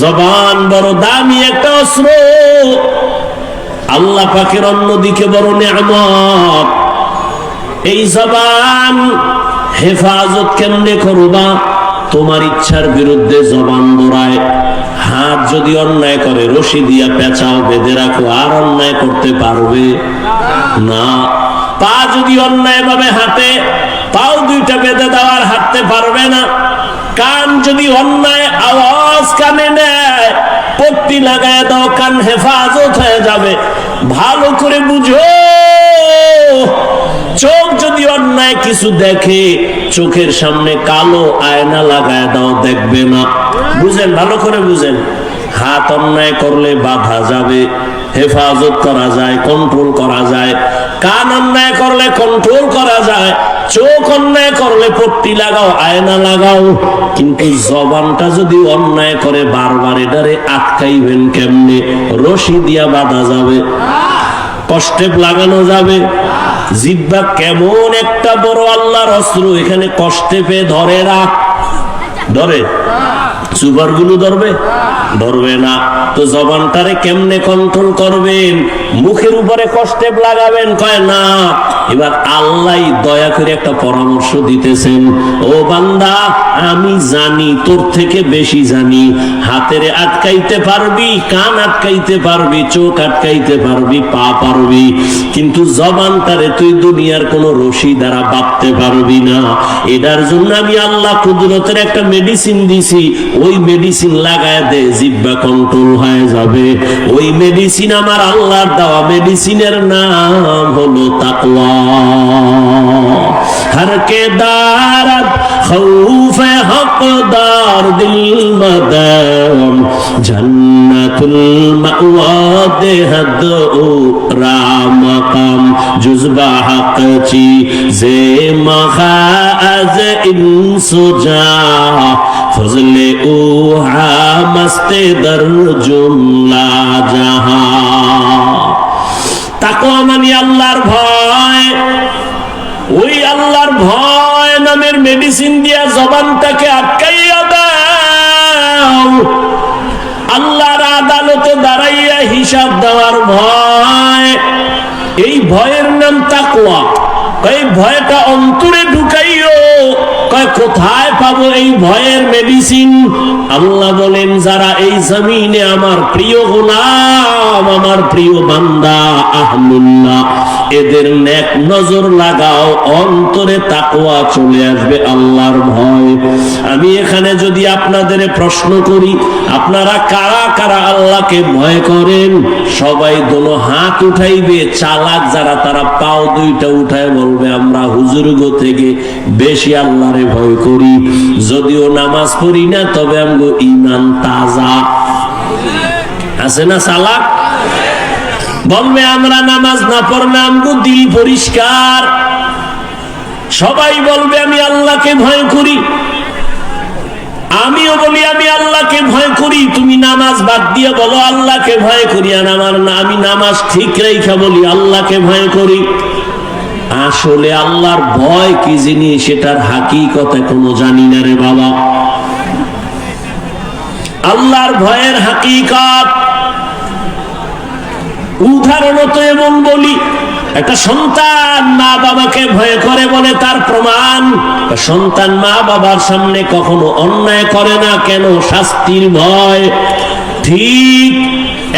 জবান বড় দামি একটা অস্ত্র, আল্লাহ পাকের অন্যদিকে বড় নিয়ামত। এই জবান হেফাজত কেমনে করবা? তোমার ইচ্ছার বিরুদ্ধে জবান দৌড়ায়। হাত যদি অন্যায় করে রশি দিয়া পেঁচাও, বেঁধে রাখো, আর অন্যায় করতে পারবে না। পা যদি অন্যায় ভাবে হাঁটে, পাও দুইটা বেঁধে দেওয়ার হাঁটতে পারবে না। কান যদি অন্যায় আওয়াজ কানে নেয়, পট্টি লাগায় দাও, কান হেফাজত হয়ে যাবে। ভালো করে বুঝো, চোখ যদি অন্যায় কিছু দেখে, চোখের সামনে কালো আয়না লাগায় দাও, দেখবে না। বুঝেন, ভালো করে বুঝেন। হাত অন্যায় করলে বাধা যাবে, হেফাজত করা যায়, কন্ট্রোল করা যায়। কান অন্যায় করলে কন্ট্রোল করা যায়। চোখ অন্যায় করলে পট্টি লাগাও, আয়না লাগাও। কিন্তু জবানটা যদি অন্যায় করে বারবার, এটারে আটকাইবেন কেমনে? রশি দিয়া বাঁধা যাবে, কষ্টেপ লাগানো যাবে। জিহ্বা কেমন একটা বড় আল্লাহর অস্ত্র, এখানে কষ্টেপে ধরে রাখ, ধরে সুপার গুলো ধরবে? ধরবে না। তো জবানটারে কেমনে কন্ট্রোল করবেন? মুখের উপরে কষ্টেপ লাগাবেন? কয় না। এবার আল্লাহ দয়া করে একটা পরামর্শ দিতেছেন, ও বান্দা, আমি জানি, তোর থেকে বেশি জানি। হাতেরে আটকাইতে পারবি, কান আটকাইতে পারবি, চোখ আটকাইতে পারবি, পা পারবি, কিন্তু জবানটারে তুই দুনিয়ার কোন রশি দ্বারা বাঁধতে পারবি না। এটার জন্য আমি আল্লাহ কুদরতের একটা মেডিসিন দিছি, ওই মেডিসিন লাগায় দে, জিহ্বা কন্ট্রোল হয়ে যাবে। ওই মেডিসিন আমার আল্লাহর দেওয়া, মেডিসিনের নাম হলো তাকওয়া। हर के दारत खौफ हकदार दिल मदम जन्नतुल मअवा देहद ओ रामकम जुज़बा हक ची जे मखाज इंसुजा फजले ओ हा मस्ते दर जुमला जहां। তাকওয়া মানে আল্লাহর ভয়। ওই আল্লাহর ভয় নামের মেডিসিন দিয়া জবানটাকে আটকাইয়া দাও। আল্লাহর আদালতে দাঁড়াইয়া হিসাব দেওয়ার ভয়, এই ভয়ের নাম তাকওয়া। এই ভয়টা অন্তরে ঢুকাইও। কয় কোথায় পাবো এই ভয়ের মেডিসিন? আল্লাহ বলেন, যারা এই জমিনে আমার প্রিয় গোলাম, আমার প্রিয় বান্দা আহলুল্লাহ, এদের নেক নজর লাগাও, অন্তরে তাকওয়া চলে আসবে, আল্লাহর ভয়। আমি এখানে যদি আপনাদের প্রশ্ন করি, আপনারা কারা কারা আল্লাহকে ভয় করেন? সবাই দোনো হাত উঠাইবে। চালাক যারা, তারা পাও দুইটা উঠায় বলবে, আমরা হুজুরগো থেকে বেশি আল্লাহরে ভয় করি। যদিও নামাজ পড়ি না, তবে আমগো ঈমান তাজা আছে না? চালাক বলবে, আমরা নামাজ না পড়লে আমগো দিল পরিষ্কার। সবাই বলবে আমি আল্লাহকে ভয় করি। আমিও বলি আমি আল্লাহকে ভয় করি। তুমি নামাজ বাদ দিয়ে বলো আল্লাহকে ভয় করি, আর আমি নামাজ ঠিক রেখা বলি আল্লাহকে ভয় করি। আসলে আল্লাহর ভয় কি জিনিস, সেটার হাকিকত এখনো জানি না রে বাবা। আল্লাহর ভয়ের হাকিকত উদাহরণত এমন বলি, একটা সন্তান মা বাবাকে ভয় করে বলে তার প্রমাণ, সন্তান মা বাবার সামনে কখনো অন্যায় করে না। কেন? শাস্তির ভয়। ঠিক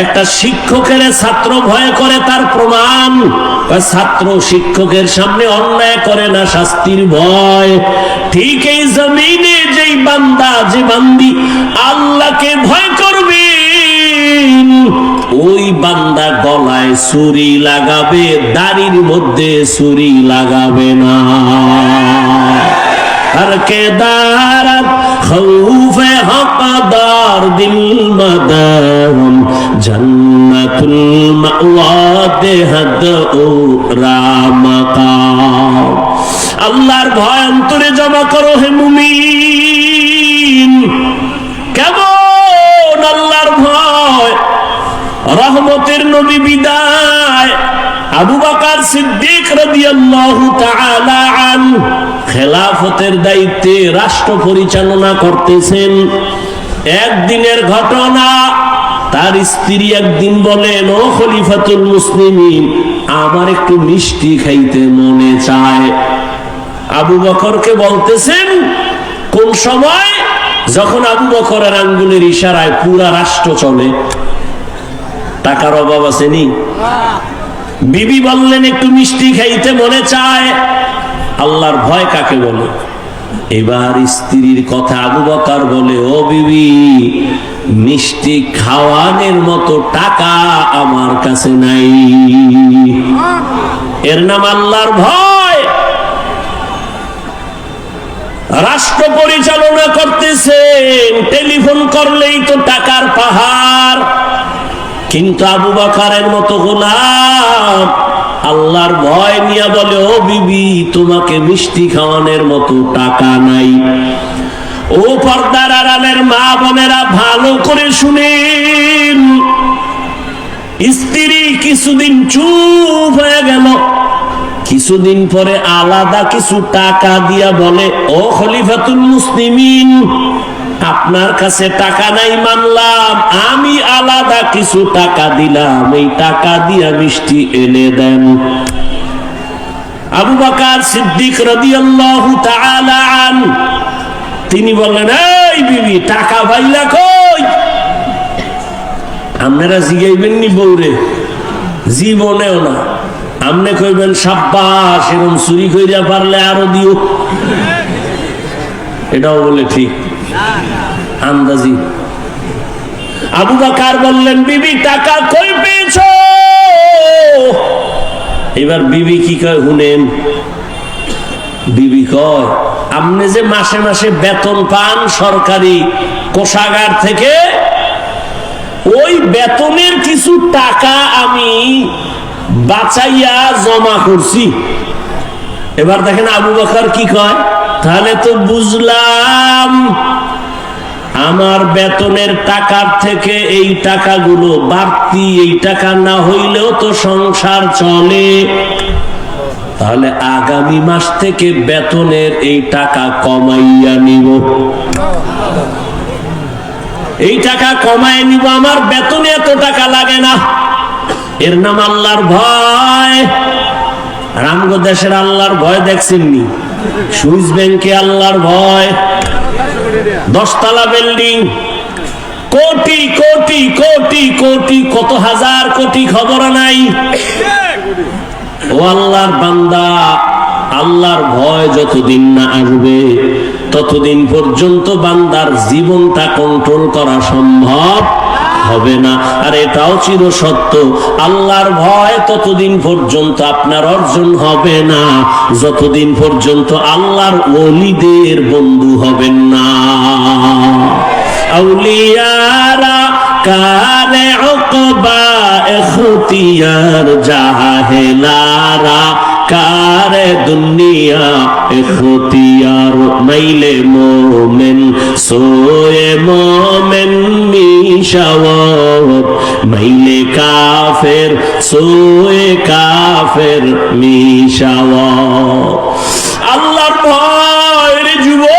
একটা শিক্ষকের ছাত্র ভয় করে, তার প্রমাণ, ছাত্র শিক্ষকের সামনে অন্যায় করে না, শাস্তির ভয়। ঠিক এই জমিনে যেই বান্দা, যে বান্দি আল্লাহকে ভয় করবে, ওই বান্দা গলায় ছুরি লাগাবে, দাড়ির মধ্যে ছুরি লাগাবে না। हर के दारत खौफ हकदार दिल मदम जन्नतुल मअवा देहद ओ रामकाम। আল্লাহর ভয় অন্তরে জমা করো হে মুমিন। কেমন আল্লাহর ভয়? রহমতের নবী বিদায়, আবু বকর সিদ্দিক রাদিয়াল্লাহু তাআলা আনহু খেলাফতের দায়িত্বে রাষ্ট্র পরিচালনা করতেছেন। একদিনের ঘটনা। তার স্ত্রী একদিন বলেন, ও খলিফাতুল মুসলিমিন, আমার একটু মিষ্টি খাইতে মনে চায়। আবু বকরকে বলতেছেন, কোন সময়? যখন আবু বকরের আঙ্গুলের ইশারায় পুরা রাষ্ট্র চলে। টাকার অভাব আসেনি? বিবি বললেন, একটু মিষ্টি খাইতে মনে চায়। আল্লাহর ভয় কাকে বলে? এবার স্ত্রীর কথা আবু বকর বলে, ও বিবি, মিষ্টি খাওয়ানোর মতো টাকা আমার কাছে নাই। এর নাম আল্লাহর ভয়। রাষ্ট্র পরিচালনা করতেছেন, টেলিফোন করলেই তো টাকার পাহাড়। কিন্তু আবু বকরের মতো গোলাম আল্লাহর ভয় নিয়ে বলে, ও বিবি, তোমাকে মিষ্টি খাওয়ানোর মতো টাকা নাই। ও পর্দার আড়ালের মা বোনেরা, ভালো করে শুনেন। স্ত্রী কিছুদিন চুপ হয়ে গেল। কিছুদিন পরে আলাদা কিছু টাকা দিয়া বলে, ও খলিফাতুল মুসলিমিন, আপনার কাছে টাকা নাই মানলাম, আমি আলাদা কিছু টাকা দিলাম, এই টাকা দিয়া মিষ্টি এনে দেন। আবু বকর সিদ্দিক রাদিয়াল্লাহু তাআলা আনহু তিনি বললেন, এই বিবি, টাকা পাইলা কই? আপনারা জিগাইবেন নি বউরে? জীবনেও না। আমনে কইবেন, সাব্বাস, এরকম চুরি কইরা পারলে আরো দিও। এটাও বলে ঠিক আন্দাজি। আবু বকর বললেন, বিবি, টাকা কই পেয়েছো? এবার বিবি কি কয় শুনেন। বিবি কয়, আপনি যে মাসে মাসে বেতন পান সরকারি কোষাগার থেকে, ওই বেতনের কিছু টাকা আমি বাঁচাইয়া জমা করছি। এবার দেখেন আবু বকর কি কয়, তাহলে তো বুঝলাম আমার বেতনের টাকার থেকে এই টাকাগুলো বাড়তি, এই টাকা না হইলেও তো সংসার চলে। তাহলে আগামী মাস থেকে বেতনের এই টাকা কমাইয়া নিব, এই টাকা কমায় নিব, আমার বেতনে এত টাকা লাগে না। এর নাম আল্লাহর ভয়। রামগো দেশের আল্লাহর ভয় দেখছেননি? সুইস ব্যাংকে আল্লাহর ভয়, 10 তলা বিল্ডিং, কোটি কোটি কোটি কোটি, কত হাজার কোটি খবর নাই। ও আল্লাহর বান্দা, আল্লাহর ভয় যতদিন না আসবে ততদিন পর্যন্ত বান্দার জীবনটা কন্ট্রোল করা সম্ভব হবে না। আর এটাও চির সত্য, আল্লাহর ভয় ততদিন পর্যন্ত আপনার অর্জন হবে না যতদিন পর্যন্ত আল্লাহর ওলিদের বন্ধু হবেন না। আউলিয়ারা কারে উকবা ইখতিয়ার, জাহেলারা কারে দুনিয়া ইখতিয়ার। মাইলে মোমেন সোয়ে মোমেন মিশাওয়াত, মাইলে কাফের সোয়ে কাফের মিশাওয়াত। আল্লাহর ভয় রে যুবক,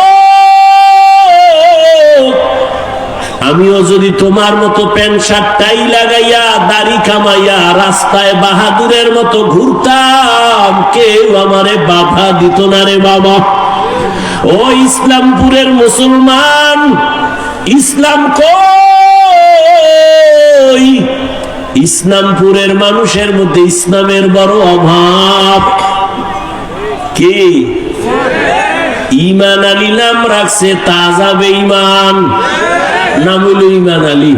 আমিও যদি তোমার মতো প্যান্ট শার্ট টাই লাগাইয়া দাড়ি কামাইয়া রাস্তায় বাহাদুরের মতো ঘুরতাম, কেউ আমারে বাধা দিত না রে বাবা। ও ইসলামপুরের মুসলমান, ইসলাম কই? ইসলামপুরের মানুষের মধ্যে ইসলামের বড় অভাব। কি ঈমান আলী নাম রাখছে, তাজা বেঈমান, নাম হইল ঈমান আলী।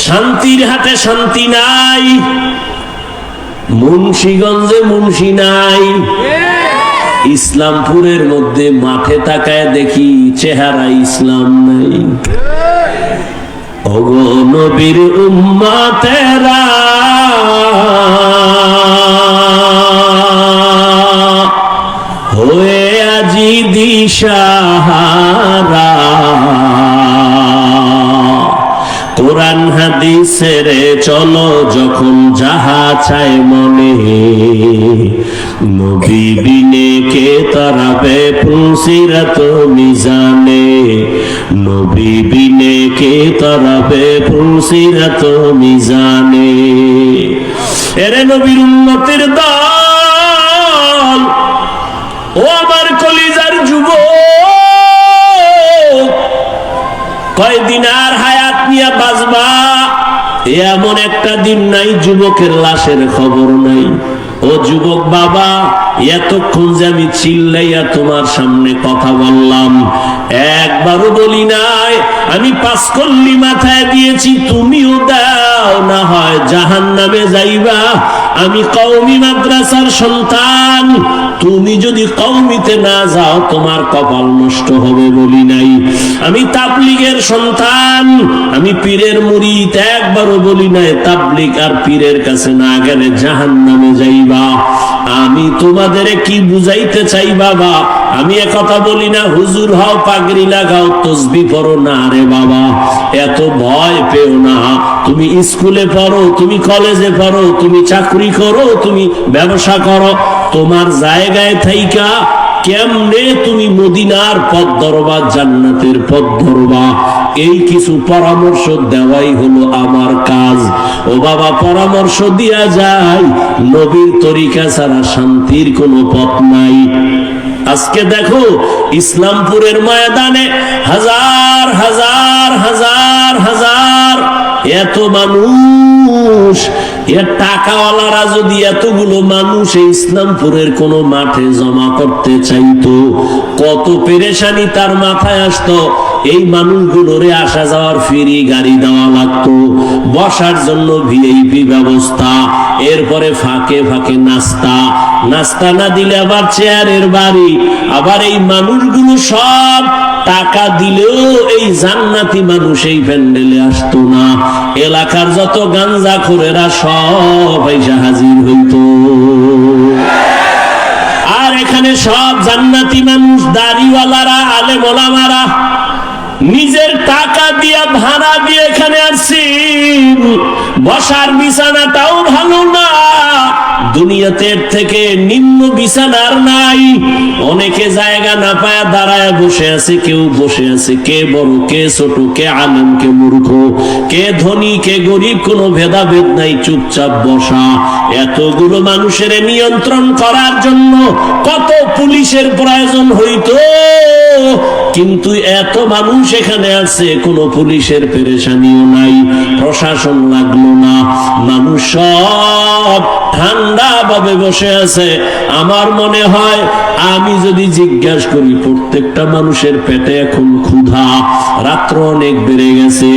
শান্তির হাটে শান্তি নাই, মুন্সিগঞ্জে মুন্সি নাই। ইসলামপুরের মধ্যে মাঠে তাকায় দেখি চেহারা ইসলাম নাই। ওগো নবীর উম্মতেরা, হয়ে আজি দিশাহারা, কোরআন হাদিসের চলো যখন যাহা চায় মনে, নবী বিনে কে তারাবে পুলসিরাত মিজানে, নবী বিনে কে তারাবে পুলসিরাত মিজানে। এরে নবীর উম্মতের দল, ও আমার কলিজার যুবক, কয়দিন আর হায়াত নিয়ে বাঁচবা এমন একটা দিন নাই যুবকের লাশের খবর নাই। ও যুবক বাবা, এতক্ষণ যে আমি চিল্লাইয়া তোমার সামনে কথা বললাম, একবারও বলি নাই আমি 5 কল্লি মাথায় দিয়েছি তুমিও দাও, না হয় জাহান্নামে যাইবা। আমি কওমি মাদ্রাসার সন্তান, তুমি যদি কওমিতে না যাও তোমার কপাল নষ্ট হবে বলি নাই। আমি তাবলীগের সন্তান, আমি পীরের মুরিদ, একবারও বলি নাই তাবলীগ আর পীরের কাছে না গেলে জাহান্নামে যাইবা। আমি তোমাদের কি বুঝাইতে চাই বাবা? আমি একথা বলি না হুজুর হও, পাগড়ি লাগাও, তসবিহ পড়ো না রে বাবা, এত ভয় পেও না। তুমি স্কুলে পড়ো, তুমি কলেজে পড়ো, তুমি চাকরি করো, তুমি ব্যবসা করো, তোমার জায়গায় থাইকা কেমনে তুমি মদিনার পথ ধরবা, জান্নাতের পথ ধরবা, এই কিছু পরামর্শ দেওয়াই হলো আমার কাজ। ও বাবা, পরামর্শ দিয়া যায়, নবীর তরিকা ছাড়া শান্তির কোনো পথ নাই। আজকে দেখো ইসলামপুরের ময়দানে হাজার হাজার হাজার হাজার এত মানুষ, এর টাকাওয়ালারা যদি এতগুলো মানুষ এই ইসলামপুরের কোন মাঠে জমা করতে চাইতো, কত পেরেশানি তার মাথায় আসতো। এই মানুষগুলোরে আসা যাওয়ার ফ্রি গাড়ি দেওয়া লাগতো, বসার জন্য ভিআইপি ব্যবস্থা, এরপরে ফাঁকে ফাঁকে নাস্তা, নাস্তা না দিলে আবার চেয়ারের বাড়ি। আবার এই মানুষগুলো সব টাকা দিলেও এই জান্নাতি মানুষ এই প্যান্ডেলে আসতো না। এলাকার যত গাঞ্জাখোরেরা সব এসে হাজির হইতো, আর এখানে সব জান্নাতি মানুষ, দাড়িওয়ালারা, আলেম ওলামারা নিজের টাকা দিয়া ভাড়া দিয়ে এখানে আসছি। বসার বিছানাটাও ভালো না, দুনিয়াতে থেকে নিম্ন বিছানার নাই। অনেকে জায়গা না পায় দাঁড়ায় বসে আছে, কেউ বসে আছে, কে বড় কে ছোট, কে আলেম কে মূর্খ, কে ধনী কে গরিব, কোনো ভেদাভেদ নাই, চুপচাপ বসা। এতগুলো মানুষের নিয়ন্ত্রণ করার জন্য কত পুলিশের প্রয়োজন হইতো, কিন্তু এত মানুষ এখানে আছে, কোনো পুলিশের পেরেশানিও নাই, প্রশাসন লাগলো না, মানুষ সব ঠান্ডা ভাবে বসে আছে। আমার মনে হয় আমি যদি জিজ্ঞাসা করি, প্রত্যেকটা মানুষের পেটে এখন ক্ষুধা, রাত্র অনেক বেড়ে গেছে।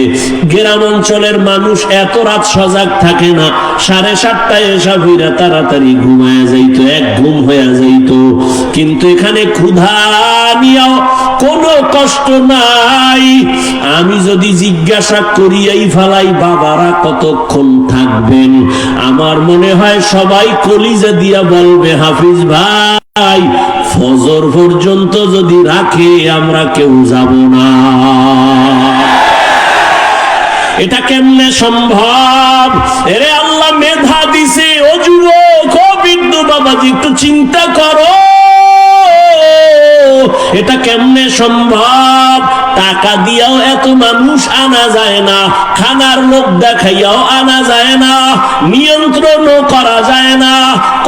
গ্রাম অঞ্চলের মানুষ এত রাত সজাগ থাকে না, 7:30টায় এসা ফিরা তাড়াতাড়ি ঘুমায়া যাইতো, এক ঘুম হয়ে যাইতো। কিন্তু এখানে ক্ষুধা নিয়েও কোনো কষ্ট নাই। আমি যদি জিজ্ঞাসা করিয়াই ফালাই বাবারা কতক্ষণ থাকবেন, আমার মনে হয় সবাই কলিজা দিয়া বলবে হাফিজ ভাই ফজর পর্যন্ত যদি রাখে আমরা কেউ যাব না। এটা কেমনে সম্ভব? এরে আল্লাহ মেধা দিছে। ও যুবক, ও বৃদ্ধ বাবাজি, একটু চিন্তা করো, এটা কেমনে সম্ভব? টাকা দিয়াও এত মানুষ আনা যায় না, খানার লোক দেখাইয়াও আনা যায় না, নিয়ন্ত্রণও করা যায় না।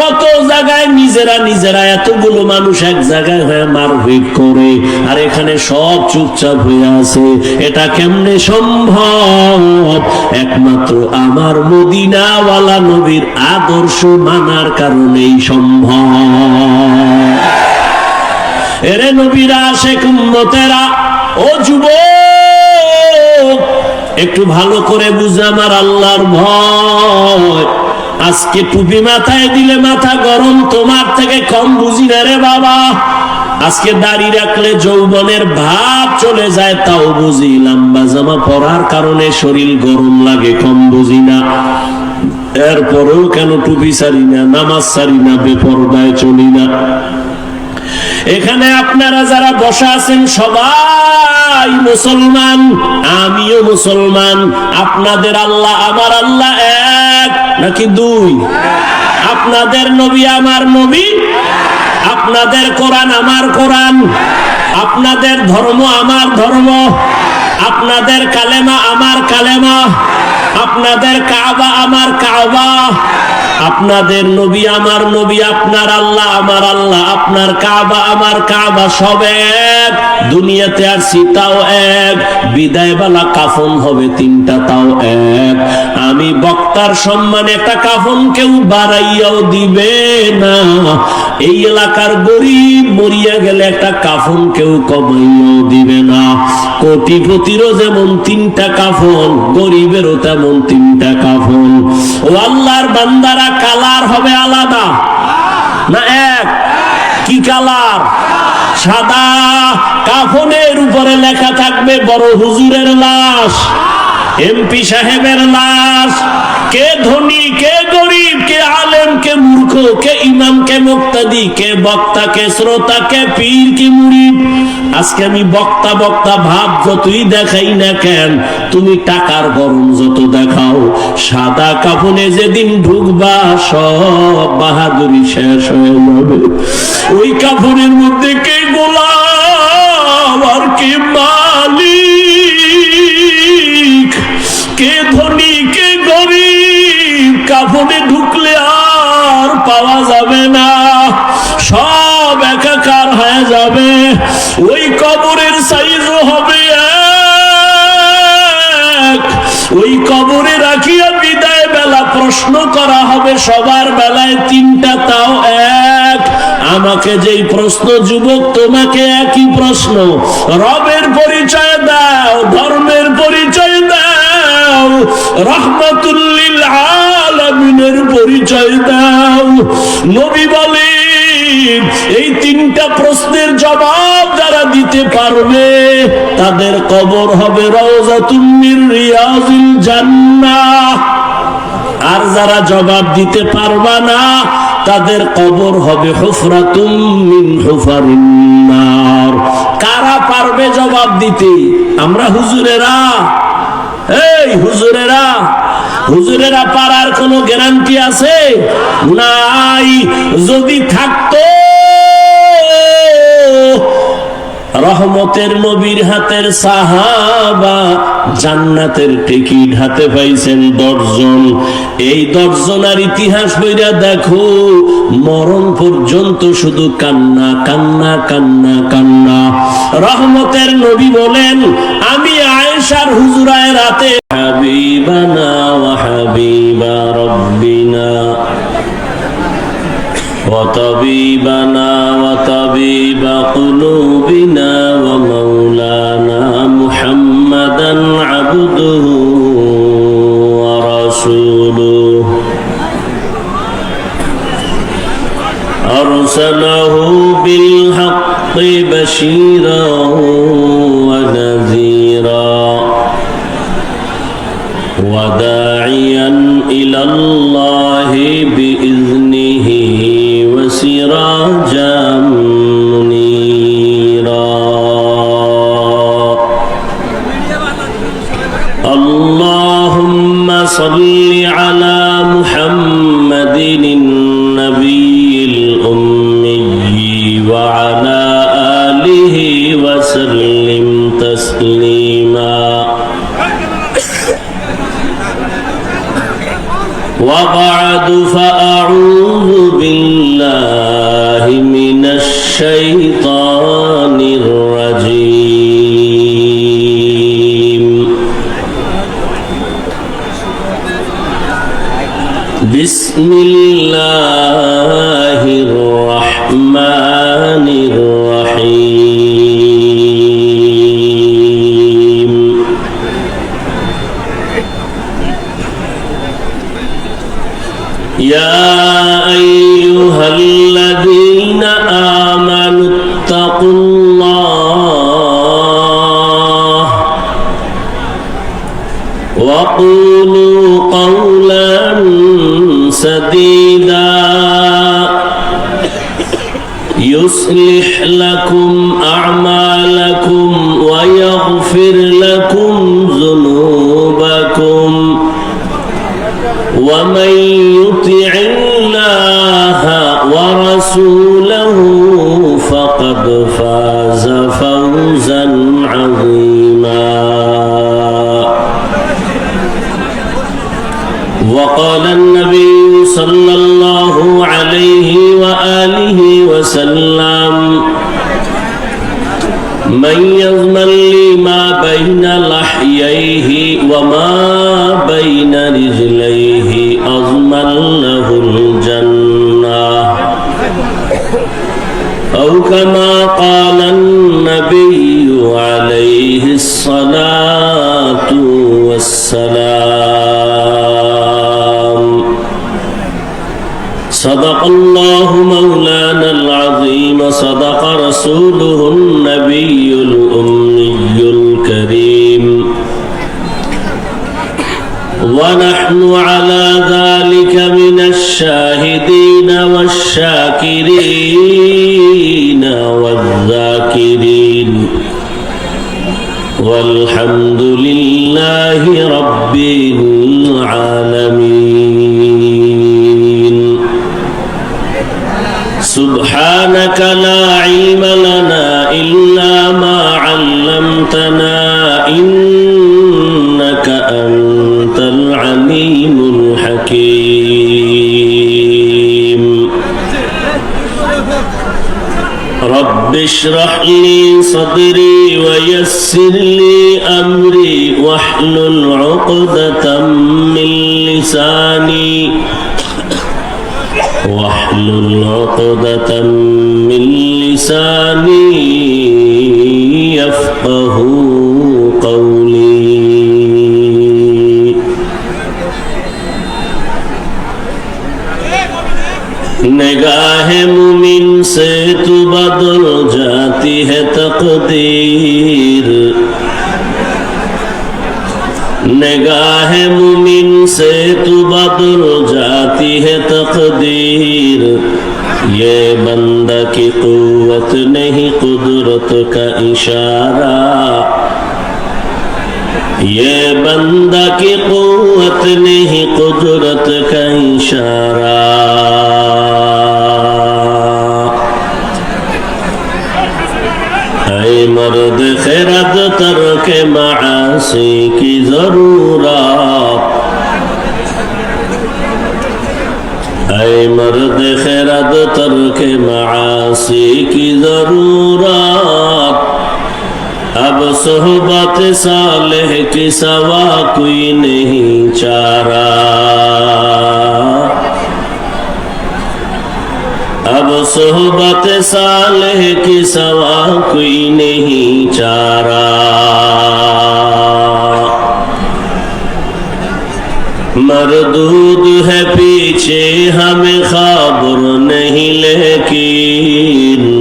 কত জায়গায় নিজেরা নিজেরা এতগুলো মানুষ এক জায়গায় হয়ে মারপিট করে, আর এখানে সব চুপচাপ হয়ে আছে। এটা কেমনে সম্ভব? একমাত্র আমার মদিনাওয়ালা নবীর আদর্শ মানার কারণেই সম্ভব। এরে নবীরা, আশিক উম্মতেরা, ও যুবক, একটু ভালো করে বুঝে আমার আল্লাহর ভয়। আজকে টুপি মাথায় দিলে মাথা গরম, তোমার থেকে কম বুঝি না রে বাবা। আজকে দাড়ি রাখলে যৌবনের ভাব চলে যায়, তাও বুঝি। লম্বা জামা পরার কারণে শরীর গরম লাগে, কম বুঝি না। এরপরেও কেন টুপি ছাড়ি না, নামাজ ছাড়ি না, বেপরদায় চলি না। এখানে আপনারা যারা বসা আছেন সবাই মুসলমান, আমিও মুসলমান। আপনাদের আল্লাহ আমার আল্লাহ এক নাকি দুই? আপনাদের নবী আমার নবী আপনাদের কোরআন আমার কোরআন, আপনাদের ধর্ম আমার ধর্ম, আপনাদের কালেমা আমার কালেমা, আপনাদের কাবা আমার কাবা, আপনাদের নবী আমার নবী, আপনার আল্লাহ আমার আল্লাহ, আপনার কাবা আমার কাবা, সব এক। দুনিয়াতে আর সীতাও এক, বিদায়বেলা কাফন হবে তিনটা, তাও এক। আমি বক্তার সম্মানে একটা কাফন কেউ বাড়াইয়াও দিবে না। এই এলাকার গরিব মরিয়া গেলে একটা কাফন কেউ কমাইয়াও দিবে না। কোটিপতিরও যেমন তিনটা কাফন, গরিবেরও তেমন তিনটা কাফন। ও আল্লাহর বান্দারা, কালার হবে আলাদা না এক? কি কালার? সাদা। কাফনের উপরে লেখা থাকবে বড় হুজুরের লাশ, এমপি সাহেবের লাশ। কে ধনী, কে গরিব, কে আলেম, কে মূর্খ, কে ইমাম, কে মুক্তাদি, কে বক্তা, কে শ্রোতা, কে পীর, কে মুরিদ। আজকে আমি বক্তা বক্তা ভাব যতই দেখাই না কেন, তুমি টাকার গরম যত দেখাও, সাদা কাফনে যেদিন ঢুকবা সব বাহাদুরি শেষ হয়ে যাবে। ওই কাফনের মধ্যে কে গোলাম আর কে মালিক, কে ধনী, কে গরিব, কাফনে ঢুকলে আর পাওয়া যাবে না, সব একাকার হয়ে যাবে। ওই কবরের সাইজও হবে এক। ওই কবরে রাখিয়া বিদায় বেলা প্রশ্ন করা হবে সবার বেলায় তিনটা, তাও এক। আমাকে যেই প্রশ্ন যুবক, তোমাকে একই প্রশ্ন। রবের পরিচয় দাও, ধর্মের পরিচয় দাও, রহমাতুল লিল আলামিনের পরিচয় দাও। নবী বলেন, এই তিনটা প্রশ্নের জবাব যারা দিতে পারবে তাদের কবর হবে রওজাতুম মিন রিয়াজিল জান্নাহ। আর যারা জবাব দিতে পারবা না তাদের কবর হবে হুফরাতুম মিন হুফারিন নার। কারা পারবে জবাব দিতে? আমরা হুজুরেরা। এই হুজুরেরা, হুজুরেরা পারার কোনো গ্যারান্টি আছে? নাই। যদি থাকতো, রহমতের নবীর হাতের সাহাবা জান্নাতের টিকিট হাতে পাইছেন 10 জন। এই 10 জনের ইতিহাস বইরা দেখো, মরণ পর্যন্ত শুধু কান্না কান্না কান্না কান্না। রহমতের নবী বলেন, আমি আয়েশার হুজুরায় রাতে হাবিবানা ওয়া হাবিবা রব্বিনা وطبيبنا وطبيب قلوبنا ومولانا محمدا عبده ورسوله أرسله بالحق بشيرا ونذيرا وداعيا إلى الله بإذنه وسراجا منيرا اللهم صل على محمد النبي الأمي وعلى آله وسلم تسليما وبعد فأعوذ بالله من الشيطان الرجيم بسم الله الرحمن الرحيم يا أيها الذين آمنوا اتقوا الله وقولوا قولا سديدا يصلح لكم أعمالكم ويغفر لكم ذنوبكم ومن يطع الله ورسوله ومن يضمن لي ما بين لحييه وما بين رجليه أضمن له الجنة أو كما قال النبي عليه الصلاة والسلام صدق الله مولانا العظيم صدق رسوله النبي الأمي الكريم ونحن على ذلك من الشاهدين والشاكرين والذاكرين والحمد لله رب العالمين سبحانك لا علم لنا إلا ما علمتنا إنك أنت العليم الحكيم رب اشرح لي صدري ويسر لي أمري واحلل عقدة من لساني يفقه قولي निगाह मुमिन से तू बदल जाती है तकदीर निगाह मुमिन से तू बदल जाती है तकदीर ये बंदा की कुव्वत नहीं कुदरत का इशारा ये बंदा की कुव्वत नहीं कुदरत का इशारा ऐ मर्द खैरत तर्क मासी की जरूरत ऐ मर्द खैरत तर्क मासी की जरूरत अब सोहबत सालेह के सवा कोई नहीं चारा अब सोहबत सालेह के सवा कोई नहीं चारा मरदूद है पीछे हमें खबर नहीं लेकिन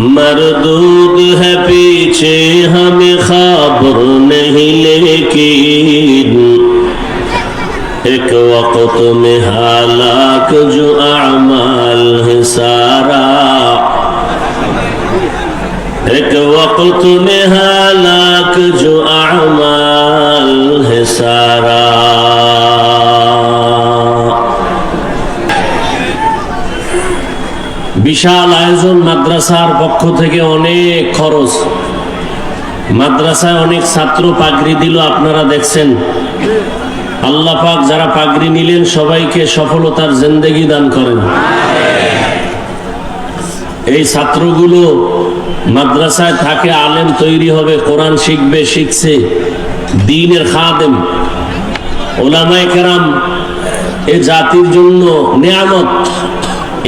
मरदूद है पीछे हमें खबर नहीं लेकिन एक वक्त में हालाक जो अमाल है सारा एक वक्त में हालाक जो अमाल है सारा বিশাল আয়োজন মাদ্রাসার পক্ষ থেকে অনেক খরচ মাদ্রাসায় অনেক ছাত্র পাগড়ি দিল আপনারা দেখছেন আল্লাহ পাক যারা পাগড়ি নিলেন সবাইকে সফলতার জিন্দেগি দান করেন এই ছাত্রগুলো মাদ্রাসায় থাকে আলেম তৈরি হবে কোরআন শিখবে শিখছে দ্বীনের খাদেম উলামায়ে কেরাম এ জাতির জন্য নিয়ামত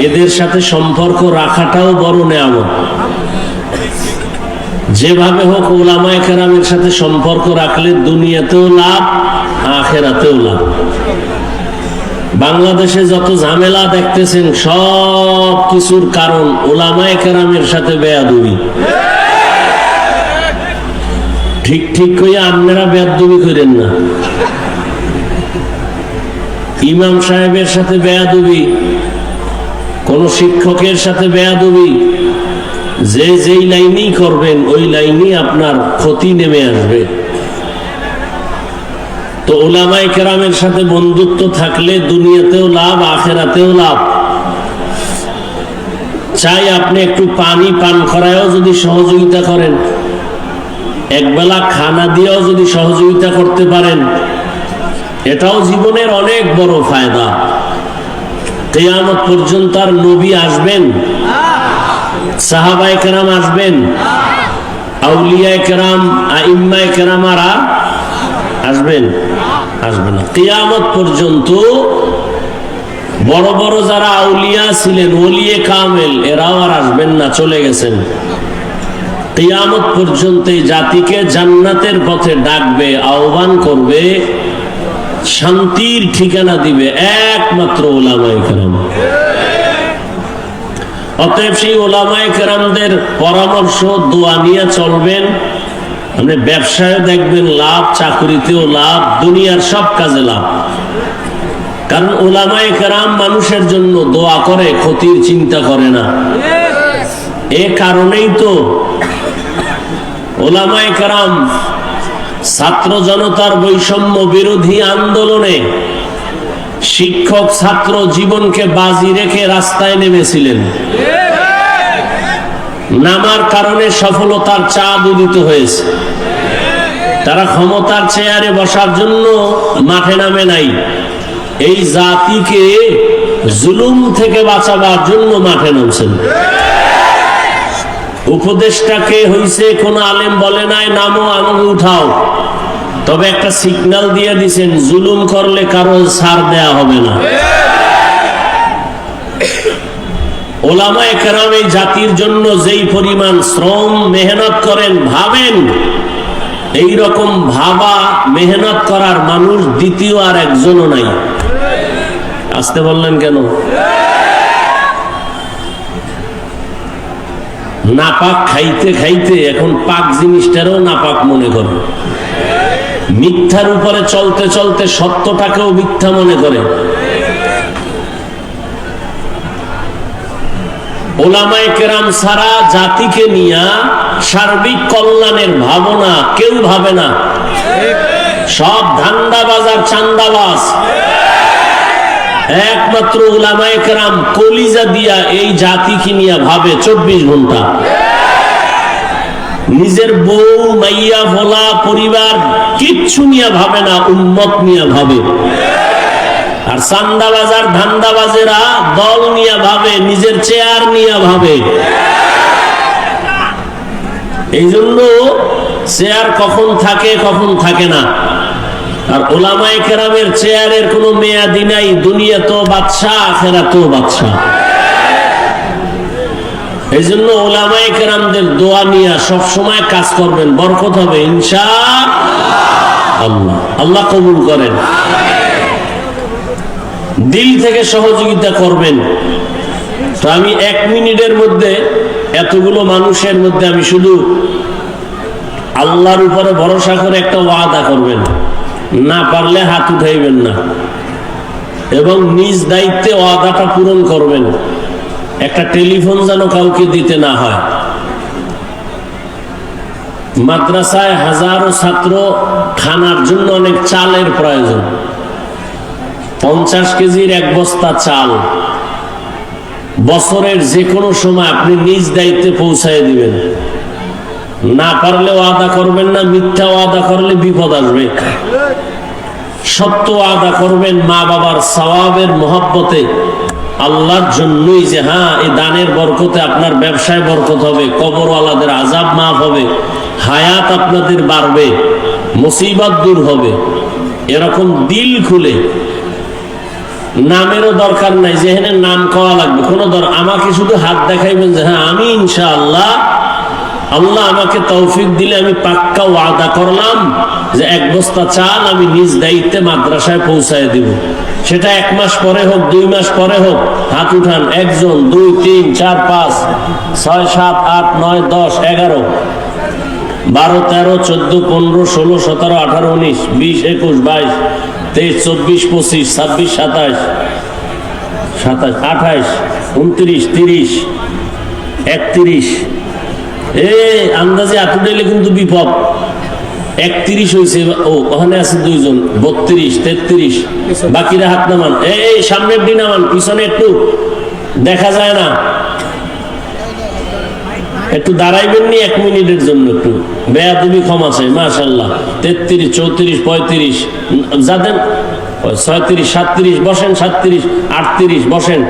এদের সাথে সম্পর্ক রাখাটাও বড় নিয়ামত যেভাবে হোক উলামায়ে কেরামের সাথে সম্পর্ক রাখলে দুনিয়াতেও লাভ আখিরাতেও লাভ বাংলাদেশে যত ঝামেলা দেখতেছেন সব কিছুর কারণ উলামায়ে কেরামের সাথে বেয়াদবি ঠিক ঠিক কইয়া আপনারা বেয়াদবি করেন না ইমাম সাহেবের সাথে বেয়াদবি কোন শিক্ষকের সাথে বেয়াদবি যে যেই লাইনেই করবেন ওই লাইনেই আপনার ক্ষতি নেমে আসবে তো উলামায়ে কেরামের সাথে বন্ধুত্ব থাকলে দুনিয়াতেও লাভ আখিরাতেও লাভ চাই আপনি একটু পানি পান করায়ও যদি সহযোগিতা করেন একবেলা খানা দিয়েও যদি সহযোগিতা করতে পারেন এটাও জীবনের অনেক বড় ফায়দা কিয়ামত পর্যন্ত আর নবী আসবেন সাহাবায়ে কেরাম আসবেন, আউলিয়ায়ে কেরাম, আইম্মায়ে কেরামারা আসবেন? আসবে না। কিয়ামত পর্যন্ত বড় বড় যারা আউলিয়া ছিলেন, ওলিয়ে কামেল, এরাও আর আসবেন না, চলে গেছেন। কিয়ামত পর্যন্ত এই জাতিকে জান্নাতের পথে ডাকবে, আহ্বান করবে, শান্তির ঠিকানা দিবে একমাত্র উলামায়ে কেরাম। অতএব সেই উলামায়ে কেরামদের পরামর্শ, দোয়া নিয়ে চলবেন। আপনি ব্যবসায় দেখবেন লাভ, চাকরিতেও লাভ, দুনিয়ার সব কাজে লাভ। কারণ উলামায়ে কেরাম মানুষের জন্য দোয়া করে, ক্ষতির চিন্তা করে না। এ কারণেই তো উলামায়ে কেরাম ছাত্র জনতার বৈষম্য বিরোধী আন্দোলনে শিক্ষক ছাত্র জীবনকে বাজি রেখে রাস্তায় নেমেছিলেন। নামার কারণে সফলতার চাঁদ উদিত হয়েছে। তারা ক্ষমতার চেয়ারে বসার জন্য মাঠে নামে নাই, এই জাতিকে জুলুম থেকে বাঁচাবার জন্য মাঠে নামছেন। উপদেশটাকে হইছে কোন আলেম বলে নাই নামো আমাকে উঠাও, তবে একটা সিগন্যাল দিয়ে দিছেন, জুলুম করলে কারো ছাড় দেয়া হবে না। উলামায়ে কেরাম এই জাতির জন্য যেই পরিমাণ শ্রম মেহনত করেন, ভাবেন এই রকম ভাবা মেহনত করার মানুষ দ্বিতীয় আর একজনও নাই। আসতে বললেন কেন? নাপাক খাইতে খাইতে এখন পাক জিনিসটারও নাপাক মনে করে, মিথ্যার উপরে চলতে চলতে সত্যটাকেও মিথ্যা মনে করে। উলামায়ে কেরাম ছাড়া জাতিকে নিয়ে সার্বিক কল্যাণের ভাবনা কেউ ভাবে না। সব ধান্দাবাজ আর চান্দাবাজ। একমাত্র উলামায়ে কেরাম কলিজা দিয়া এই জাতিকে নিয়ে ভাবে 24 ঘন্টা। নিজের বউ, মাইয়া, ভোলা, পরিবার কিচ্ছু নিয়ে ভাবে না, উম্মত নিয়ে ভাবে। আর চান্দাবাজার ধান্দাবাজেরা দল নিয়ে ভাবে, নিজের চেয়ার নিয়ে ভাবে। এই জন্য চেয়ার কখন থাকে কখন থাকে না। আর উলামায়ে কেরামের চেয়ারের কোনো মেয়াদি নাই, দুনিয়া তো বাদশা, আখিরাতেও বাদশা। এই জন্য উলামায়ে কেরামদের দোয়া নিয়ে সবসময় কাজ করবেন, বরকত হবে ইনশাআল্লাহ। আল্লাহ কবুল করেন। দিল থেকে সহযোগিতা করবেন। তো আমি 1 মিনিটের মধ্যে এতগুলো মানুষের মধ্যে আমি শুধু আল্লাহর উপরে ভরসা করে একটা ওয়াদা করবেন, না পারলে হাত উঠাইবেন না, এবং নিজ দায়িত্বে ওয়াদাটা পূরণ করবেন। একটা টেলিফোন যেন কাউকে দিতে না হয়। মাদ্রাসায় হাজারো ছাত্র, খানার জন্য অনেক চালের প্রয়োজন। 50 কেজির 1 বস্তা চাল বছরের যে কোনো সময় আপনি নিজ দায়িত্বে পৌঁছায় দিবেন। না পারলে ওয়াদা করবেন না, মিথ্যা ওয়াদা করলে বিপদ আসবে। সত্য ওয়াদা করবেন, মা বাবার সওয়াবের মহব্বতে, আল্লাহর জন্যই, যে হ্যাঁ এই দানের বরকতে আপনার ব্যবসায় বরকত হবে, কবরওয়ালাদের আযাব মাফ হবে, হায়াত আপনাদের বাড়বে, মুসিবত দূর হবে। এরকম দিল খুলে, নামেরও দরকার নাই যে এখানে নাম খাওয়া লাগবে, কোনো আমাকে শুধু হাত দেখাইবেন যে হ্যাঁ আমি ইনশাআল্লাহ, আল্লাহ আমাকে তৌফিক দিলে আমি পাক্কা ওয়াদা করলাম যে 1 বস্তা চাল আমি নিজ দায়িত্বে মাদ্রাসায় পৌঁছায় দিব। সেটা 1 মাস পরে হোক, 2 মাস পরে হোক, হাত উঠান। 1 জন, 2, 3, 4, 5, 6, 7, 8, 9, 10, 11, 12, 13, 14, 15, 16, 17, 18, 19, 20, 21, 22, 23, 24, 25, 26, 27, 28, 29, 30, 31। আন্দাজে এত দিলে কিন্তু বিপদ। 31 হয়েছে, ওখানে আছে 2 জন, 32, 33, বাকিরা হাত নামান। এই সামনের দিন নামান, পিছনে একটু দেখা যায় না, একটু দাঁড়াইবেন নি 1 মিনিটের জন্য, একটু বেয়াদবি ক্ষমা চাই। মাশাআল্লাহ। 33, 34, 35, যাদের 36, 37 বসেন, 37, 38 বসেন,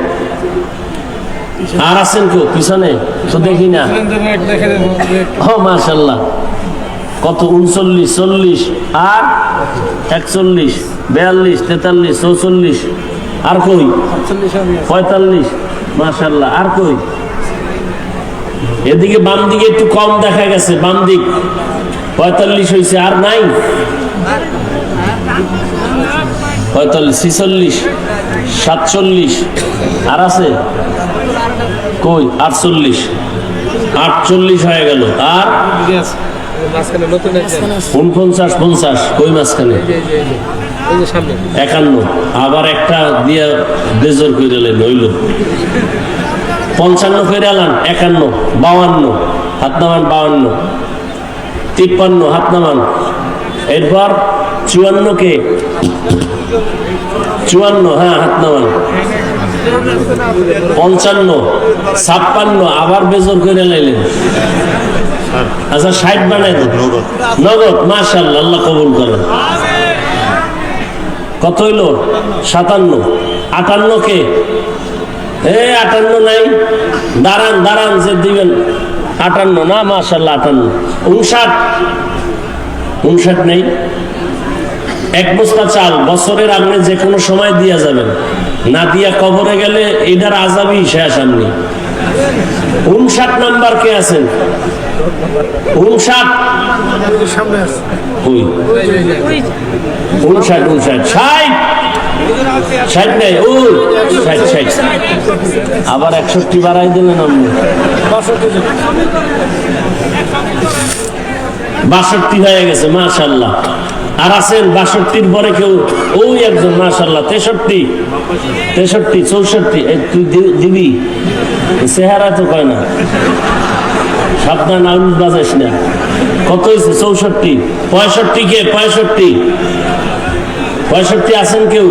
আর আছেন কেউ পিছনে? তো দেখি না। ও মাশাআল্লাহ, কত 39, 40 আর 41, 42, 43, 44, আর কই 45, মাশাআল্লাহ। আর কই? এদিকে বাম দিকে একটু কম দেখা গেছে, বাম দিক 45 হয়েছে। আর নাই? 45, 46, 47, আর আছে কই? 48, 48 হয়ে গেল। আর 49, 50 কই মাঝখানে? 51, আবার একটা দিয়া বেজর করে হইল 55 করে আলান, 51, 52, হাত নামান 52, 53 হাত নামান। এরপর 54 কে? 54, হ্যাঁ হাত নামান। 55, 56 আবার বেজর করে লাইলেন। আচ্ছা 60 বানাই দেন নগদ। মাশাআল্লাহ, আল্লাহ কবুল করেন। কত হইল? 57, 58 কে? 58 নাই, দাঁড়ান দাঁড়ান যে দিবেন। 58 না, মাশাআল্লাহ 58, 59 নেই। এক বস্তা চাল বছরের আপনি যে কোনো সময় দিয়া যাবেন, না দিয়া কবরে গেলে এটার আযাবই শেষ। আপনি 59 নাম্বার কে আছেন? 59 কই? 59, 60, 60 নাই। ও 60, আবার 61 বাড়াই দিলেন আপনি। 62 হয়ে গেছে, মাশাআল্লাহ। আর আছেন 62-র পরে কেউ? ওই একজন, মাশাআল্লাহ। 63, 64, তুই দিবি? চেহারা তো কয় না, সাবধান আউল বাজাইস না। কত হয়েছে? 64, 65 কে? 65 আছেন কেউ?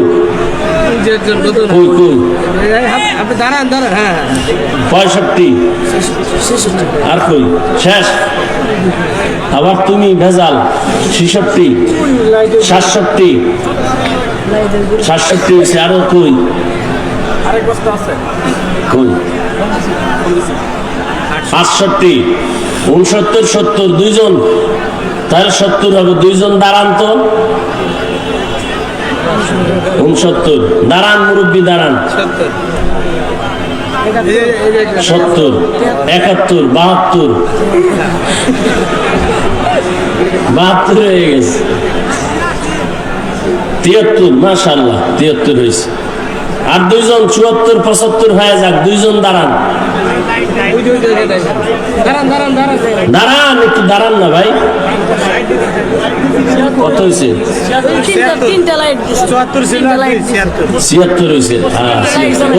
কই কই? 65, আর কই? শেষ। আবার তুমি ভেজাল। 66, 67, 67 হয়েছে। আরো কই কই? 65, 69, 70, দুইজন। তাহলে 70 হবে। দুইজন দাঁড়ান তো। 69 দাঁড়ান, মুরব্বী দাঁড়ান। 70, 71, 72, 72 হয়ে গেছে। 73, মাশাআল্লাহ 73 হয়েছে। আর দুইজন 74, 75 হয়ে যাক। দুইজন দাঁড়ান, দাঁড়ান একটু দাঁড়ান না ভাই। কত হয়েছে? 76 হয়েছে।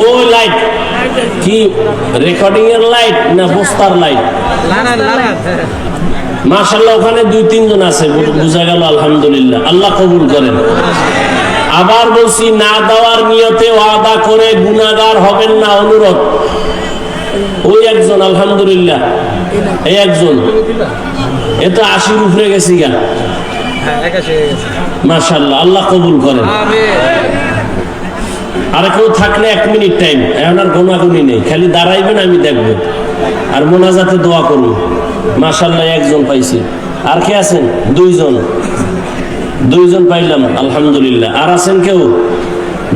ও লাইট কি রেকর্ডিং এর লাইট না বস্তার লাইট? মাশাআল্লাহ, ওখানে 2-3 জন আছে, বোঝা গেল। আলহামদুলিল্লাহ, আল্লাহ কবুল করেন। আবার বলছি, না দেওয়ার নিয়তে ওয়াদা করে গুনাহগার হবেন না, অনুরোধ। ওই একজন, আলহামদুলিল্লাহ, এই একজন। এ তো 80 উপরে গেছি গা। মাশাআল্লাহ, আল্লাহ কবুল করেন। আর কেউ থাকলে 1 মিনিট টাইম, এখন আর গোনাগুনি নেই, খালি দাঁড়াইবেন, আমি দেখবো আর মোনাজাতে দোয়া করবো। মাশাআল্লাহ, একজন পাইছি। আর কে আছেন? দুইজন পাইলাম, আলহামদুলিল্লাহ। আর আছেন কেউ?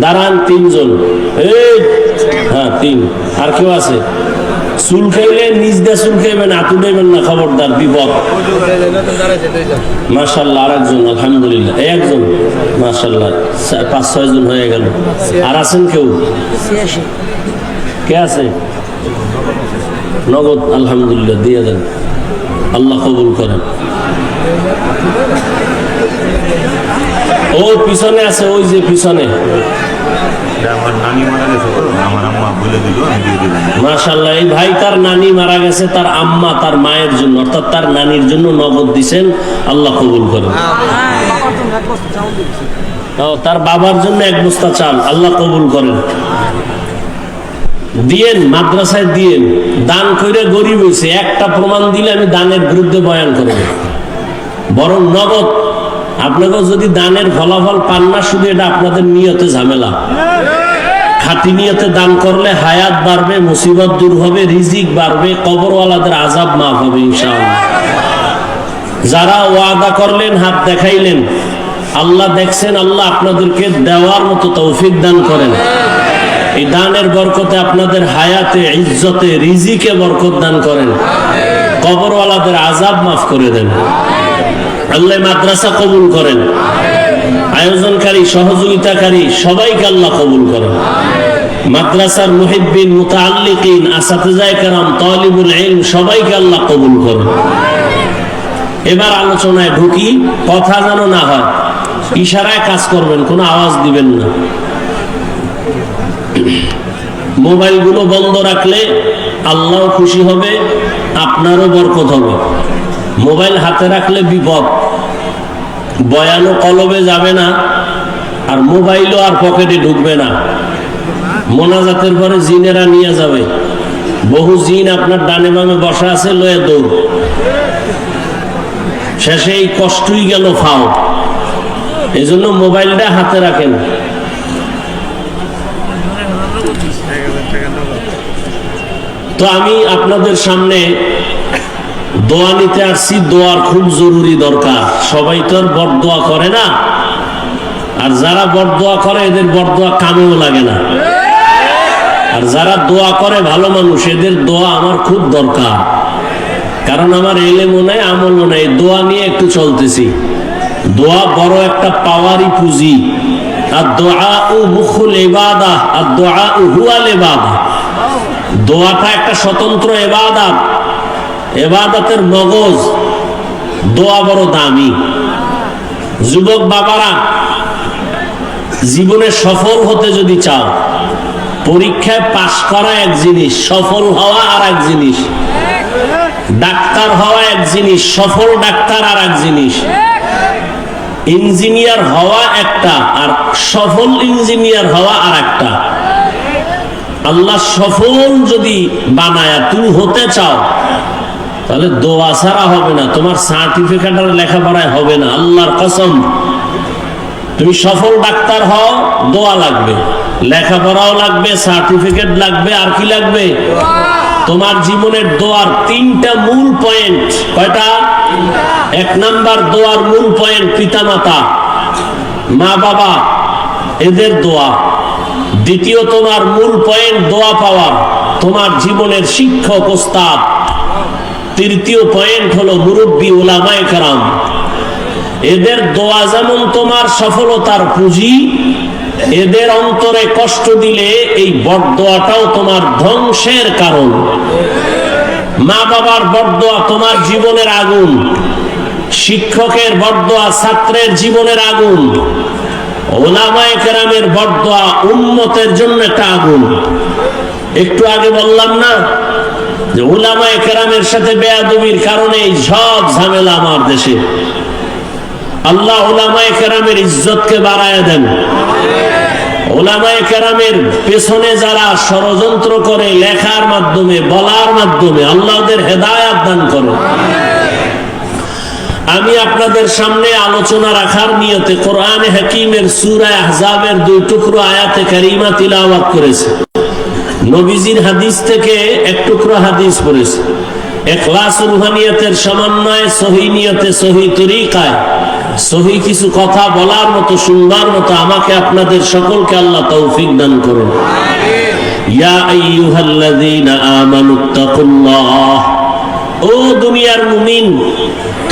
দাঁড়ান, 3 জন। এই হ্যাঁ 3। আর কেউ আছে? চুল খাইলে নিজ দিয়ে চুল খাইবেন, হাতু দেবেন না, খবরদার, বিপদ। মাশাআল্লাহ, আর একজন, আলহামদুলিল্লাহ, একজন। মাশাআল্লাহ, 5-6 জন হয়ে গেল। আর আছেন কেউ? কে আছে? নগদ, আলহামদুলিল্লাহ, দিয়ে দেন, আল্লাহ কবুল করেন। ও পিছনে আছে, ওই যে পিছনে। মাশাআল্লাহ, এই ভাই তার নানি মারা গেছে, তার আম্মা, তার মায়ের জন্য, অর্থাৎ তার নানির জন্য নগদ দিছেন, আল্লাহ কবুল করেন। তার বাবার জন্য 1 বস্তা চাল, আল্লাহ কবুল করেন। দিয়েন, মাদ্রাসায় দিয়েন, দান করে গরিব হয়েছে। একটা প্রমাণ দিলে আমি দানের বিরুদ্ধে বয়ান করব, বরং নগদ। আপনাকে যদি দানের ফলাফল পান না, শুধু এটা আপনাদের নিয়তে ঝামেলা। খাঁটি নিয়তে দান করলে হায়াত বাড়বে, মুসিবত দূর হবে, রিজিক বাড়বে, কবরওয়ালাদের আযাব মাফ হবে ইনশাআল্লাহ। যারা ওয়াদা করলেন, হাত দেখাইলেন, আল্লাহ দেখছেন, আল্লাহ আপনাদেরকে দেওয়ার মতো তৌফিক দান করেন। এই দানের বরকতে আপনাদের হায়াতে, ইজ্জতে, রিজিকে বরকত দান করেন। কবরওয়ালাদের আযাব মাফ করে দেন। আল্লাহ মাদ্রাসা কবুল করেন। আয়োজনকারী, সহযোগিতাকারী সবাইকে আল্লাহ কবুল করেন। মাদ্রাসার মুহিব্বিন, মুতাআল্লিকিন, আসাতিজায়ে কেরাম, তালিবুল ইলম সবাইকে আল্লাহ কবুল করেন। এবার আলোচনায় ঢুকি। কথা যেন না হয়, ইশারায় কাজ করবেন, কোনো আওয়াজ দিবেন না। মোবাইলগুলো বন্ধ রাখলে আল্লাহ খুশি হবে, আপনারও বরকত হবে। মোবাইল হাতে রাখলে বিপদ, বয়ানও কলবে যাবে না, আর মোবাইলও আর পকেটে ঢুকবে না। মোনাজাতের পরে জিনেরা নিয়ে যাবে। বহু জিন আপনার ডানে বামে বসা আছে, লয়ে দৌড়। শেষে এই কষ্টই গেল ফাও। এই জন্য মোবাইলটা হাতে রাখেন। তো আমি আপনাদের সামনে দোয়া নিতে আসছি। দোয়ার খুব জরুরি দরকার। সবাই তো আর বরদোয়া করে না, আর যারা বরদোয়া করে এদের বরদোয়া কামেও লাগে না। আর যারা দোয়া করে ভালো মানুষ, এদের দোয়া আমার খুব দরকার। কারণ আমার ইলমও নাই, আমলও নাই, দোয়া নিয়ে একটু চলতেছি। দোয়া বড় একটা পাওয়ারই পুঁজি। আর দুআউ মুখুল ইবাদাহ, আর দুআউ হুয়াল ইবাদাহ। দোয়াটা একটা স্বতন্ত্র ইবাদত, ইবাদতের মগজ। দোয়া বড় দামি। যুবক বাবারা, জীবনে সফল হতে যদি চাও, পরীক্ষায় পাশ করা এক জিনিস, সফল হওয়া আর এক জিনিস। ডাক্তার হওয়া এক জিনিস, সফল ডাক্তার আর এক জিনিস। ইঞ্জিনিয়ার হওয়া একটা, আর সফল ইঞ্জিনিয়ার হওয়া আর একটা। আল্লাহ সফল যদি বানায় তুমি হতে চাও, তাহলে দোয়া ছাড়া হবে না। তোমার সার্টিফিকেট আর লেখাপড়ায় হবে না। আল্লাহর কসম, তুমি সফল ডাক্তার হও, দোয়া লাগবে, লেখাপড়াও লাগবে, সার্টিফিকেট লাগবে, আর কি লাগবে? তোমার জীবনের দোয়ার তিনটা মূল পয়েন্ট। কয়টা? এক নাম্বার দোয়ার মূল পয়েন্ট পিতামাতা, মা বাবা, এদের দোয়া। দ্বিতীয় তোমার মূল পয়েন্ট দোয়া পাওয়ার তোমার জীবনের শিক্ষক ওস্তাদ। তৃতীয় পয়েন্ট হলো মুরব্বী উলামায়ে কেরাম। এদের দোয়া যেমন তোমার সফলতার পুঁজি, এদের অন্তরে কষ্ট দিলে এই বরদোয়াটাও তোমার ধ্বংসের কারণ। মা বাবার বরদোয়া তোমার জীবনের আগুন, শিক্ষকের বরদোয়া ছাত্রের জীবনের আগুন, উলামায়ে কেরামের বরদোয়া উম্মতের জন্য একটা আগুন। একটু আগে বললাম না যে উলামায়ে কেরামের সাথে বেয়াদবির কারণে সব ঝামেলা আমার দেশে। আল্লাহ উলামায়ে কেরামের ইজ্জতকে বাড়ায় দেন। উলামায়ে কেরামের পেছনে যারা ষড়যন্ত্র করে লেখার মাধ্যমে, বলার মাধ্যমে, আল্লাহ ওদের হেদায়েত দান করেন। আমি আপনাদের সামনে আলোচনা রাখার নিয়তে কোরআনে হাকিমের সূরা আহজাবের 2 টুকরো আয়াতে কারিমা তিলাওয়াত করেছি। নবীজির হাদিস থেকে এক টুকরো হাদিস পড়েছি। ইখলাস রুহানিয়তের সমন্বয়ে সহিহ নিয়তে, সহিহ তরিকায়, সহিহ কিছু কথা বলার মতো, শুনবার মতো আমাকে আপনাদের সকলকে আল্লাহ তৌফিক দান করুন। ইয়া আইয়ুহাল্লাযীনা আমানুত্তাকুল্লাহ, ও দুনিয়ার মুমিন,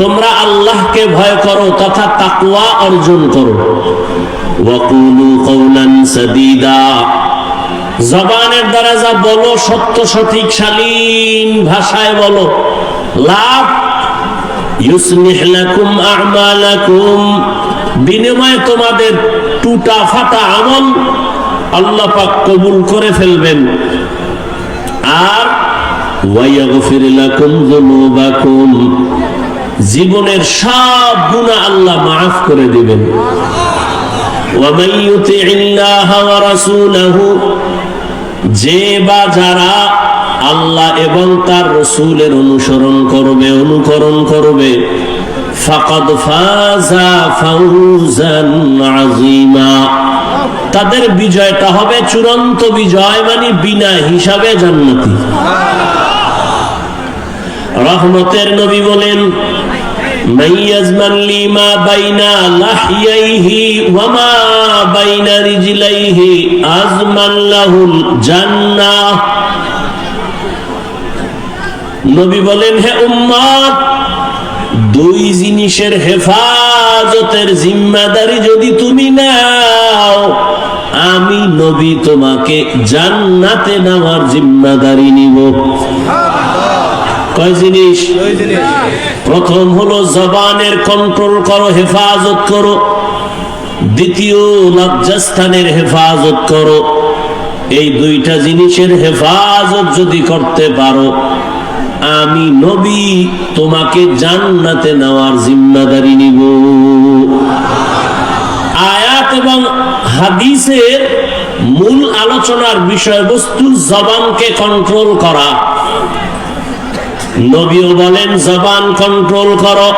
তোমরা আল্লাহকে ভয় করো তথা তাকওয়া অর্জন করো। ওয়াকুলু কওলান সাদীদা, জবানের দ্বারা যা বলো সত্য সঠিক শালীন ভাষায় বলো। লাভ ইউসলিহ লাকুম আ'মালাকুম, বিনিময়ে তোমাদের টুটা ফাটা আমল আল্লাহ পাক কবুল করে ফেলবেন। আর ওয়ায়াগফির লাকুম যুনুবাকুম, জীবনের সব গুনাহ আল্লাহ মাফ করে দিবেন। ওয়া মান ইউতি'িল্লাহা ওয়া রাসূলাহু, যে বা যারা আল্লাহ এবং তার রাসূলের অনুসরণ করবে, অনুকরণ করবে, ফাকাদ ফাযা ফাওজান আযীমা, তাদের বিজয়টা হবে চূড়ান্ত বিজয়, মানে বিনা হিসাবে জান্নাতি। রহমতের নবী বলেন, মাইয়াজমান লিমা বাইনা লাহইয়াইহি ওয়া মা বাইনা রিজলাইহি আজমান লাহুল জান্নাহ। নবী বলেন, হে উম্মত, দুই জিনিসের হেফাজতের জিম্মাদারি যদি তুমি নাও, আমি নবী তোমাকে জান্নাতে নেওয়ার জিম্মাদারি নিব। কয় জিনিস? প্রথম হলো জবানের কন্ট্রোল করো, হেফাজত করো। দ্বিতীয়, লজ্জাস্থানের হেফাজত করো। এই দুইটা জিনিসের হেফাজত যদি করতে পারো, আমি নবী তোমাকে জান্নাতে নেওয়ার জিম্মাদারি নিব। আয়াত এবং হাদিসের মূল আলোচনার বিষয়বস্তু জবানকে কন্ট্রোল করা। নবীও বলেন জবান কন্ট্রোল করো,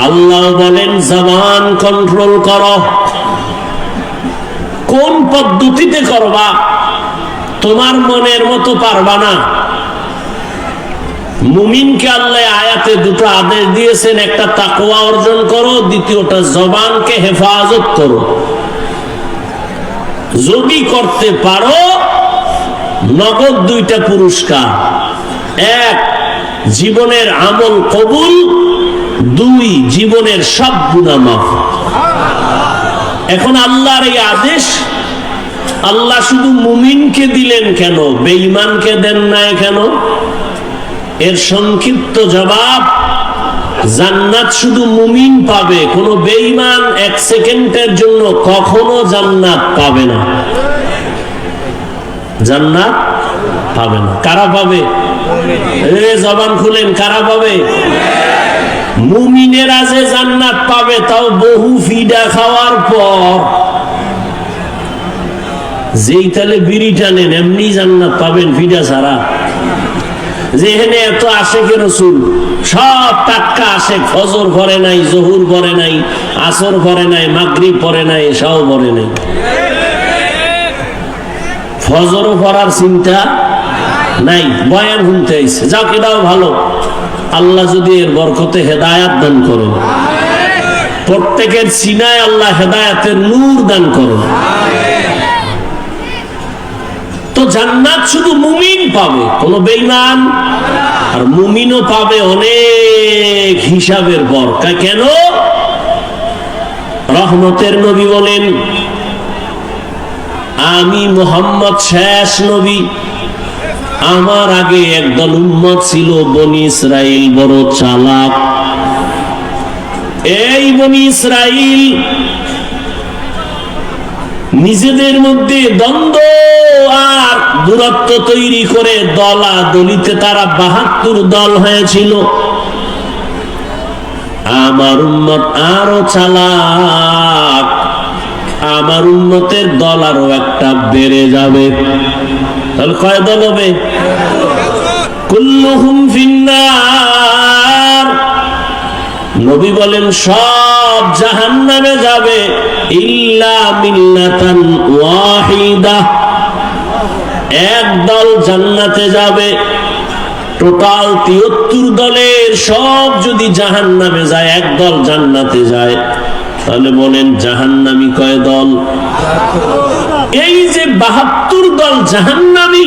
আল্লাহ বলেন জবান কন্ট্রোল করো। কোন পদ্ধতিতে করবা? তোমার মনের মতো পারবা না। মুমিনকে আল্লাহ আয়াতে দুটো আদেশ দিয়েছেন, একটা তাকওয়া অর্জন করো, দ্বিতীয়টা জবানকে হেফাজত করো। যদি করতে পারো, নগদ দুইটা পুরস্কার। এক, জীবনের আমল কবুল। দুই, জীবনের সব গুনাহ মাফ। এখন আল্লাহর এই আদেশ আল্লাহ শুধু মুমিনকে দিলেন কেন, বেঈমানকে দেন নাই কেন? এর সংক্ষিপ্ত জবাব, জান্নাত শুধু মুমিন পাবে, কোন বেঈমান এক সেকেন্ডের জন্য কখনো জান্নাত পাবে না। জান্নাত পাবে না। কারা পাবে? জবান খুলেন, কারা পাবে? মুমিনেরা যে জান্নাত পাবে, তাও বহু ফিডা খাওয়ার পর। যেই তালে বিড়ি টানেন এমনি জান্নাত পাবেন ফিডা ছাড়া। যেখানে এত আশেকে রাসূল, সব টাটকা আশেক, ফজর পড়ে নাই, জহুর পড়ে নাই, আসর পড়ে নাই, মাগরিব পড়ে নাই, এশাও পড়ে নাই। ফজরও পড়ার চিন্তা নাই, বয়ান শুনতে আইছে। যাক, এটাও ভালো। আল্লাহ যদি এর বরকতে হেদায়াত দান করো, প্রত্যেকের সিনায় আল্লাহ হেদায়াতের নূর দান করো। তো জান্নাত শুধু মুমিন পাবে, কোন বেঈমান আর মুমিনও পাবে অনেক হিসাবের পর। কেন? রহমতের নবী বলেন, আমি মুহাম্মদ শেষ নবী। আমার আগে একদল উম্মত ছিল, বনি ইসরাইল, বড় চালাক। এই বনি ইসরাইল নিজেদের মধ্যে দ্বন্দ্ব আর দূরত্ব তৈরি করে দলাদলিতে তারা ৭২ দল হয়েছিল। আমার উম্মত আরো চালাক, আমার উম্মতের দল আরো একটা বেড়ে যাবে। তাহলে কয় দল হবে? কুল্লুহুম ফিন্নার। নবী বলেন সব জাহান্নামে যাবে, ইল্লা মিল্লাতান ওয়াহিদা। এক দল জান্নাতে যাবে। টোটাল ৭৩ দলের সব যদি জাহান্নামে যায়, এক দল জান্নাতে যায়, তাহলে বলেন জাহান্নামী কয় দল? এই যে ৭২ দল জাহান্নামী,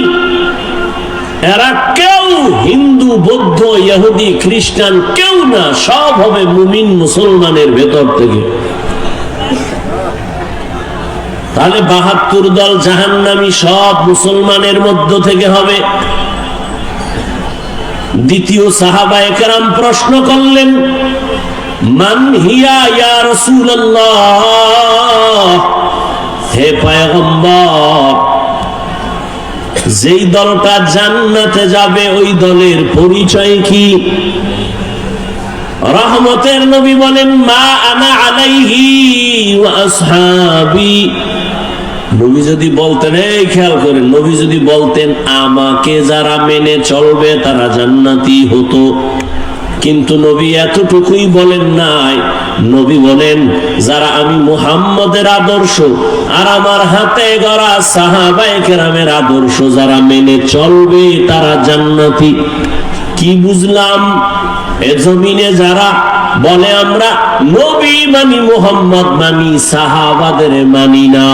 এরা কেউ হিন্দু, বৌদ্ধ, ইহুদি, খ্রিস্টান কেউ না, সব হবে মুমিন মুসলমানের ভেতর থেকে। তাহলে ৭২ দল জাহান্নামী সব মুসলমানের মধ্য থেকে হবে। দ্বিতীয় সাহাবায়ে কেরাম প্রশ্ন করলেন, মান হিয়া ইয়া রাসূলুল্লাহ, হে পয়গম্বর, যেই দলটা জান্নাতে যাবে ওই দলের পরিচয় কি? রহমতের নবী বলেন, মা আনা আলাইহি ওয়া আসহাবি। নবী যদি বলতেন, এই খেয়াল করেন, নবী যদি বলতেন আমাকে যারা মেনে চলবে তারা জান্নাতি হতো, কিন্তু নবী এতটুকুই বলেন নাই। নবী বলেন, যারা আমি মুহাম্মদের আদর্শ আর আমার হাতে গড়া সাহাবায়ে কেরামের আদর্শ যারা মেনে চলবে তারা জান্নাতি। কি বুঝলাম? এ জমিনে যারা বলে আমরা নবী মানি, মুহাম্মদ মানি, সাহাবাদের মানি না,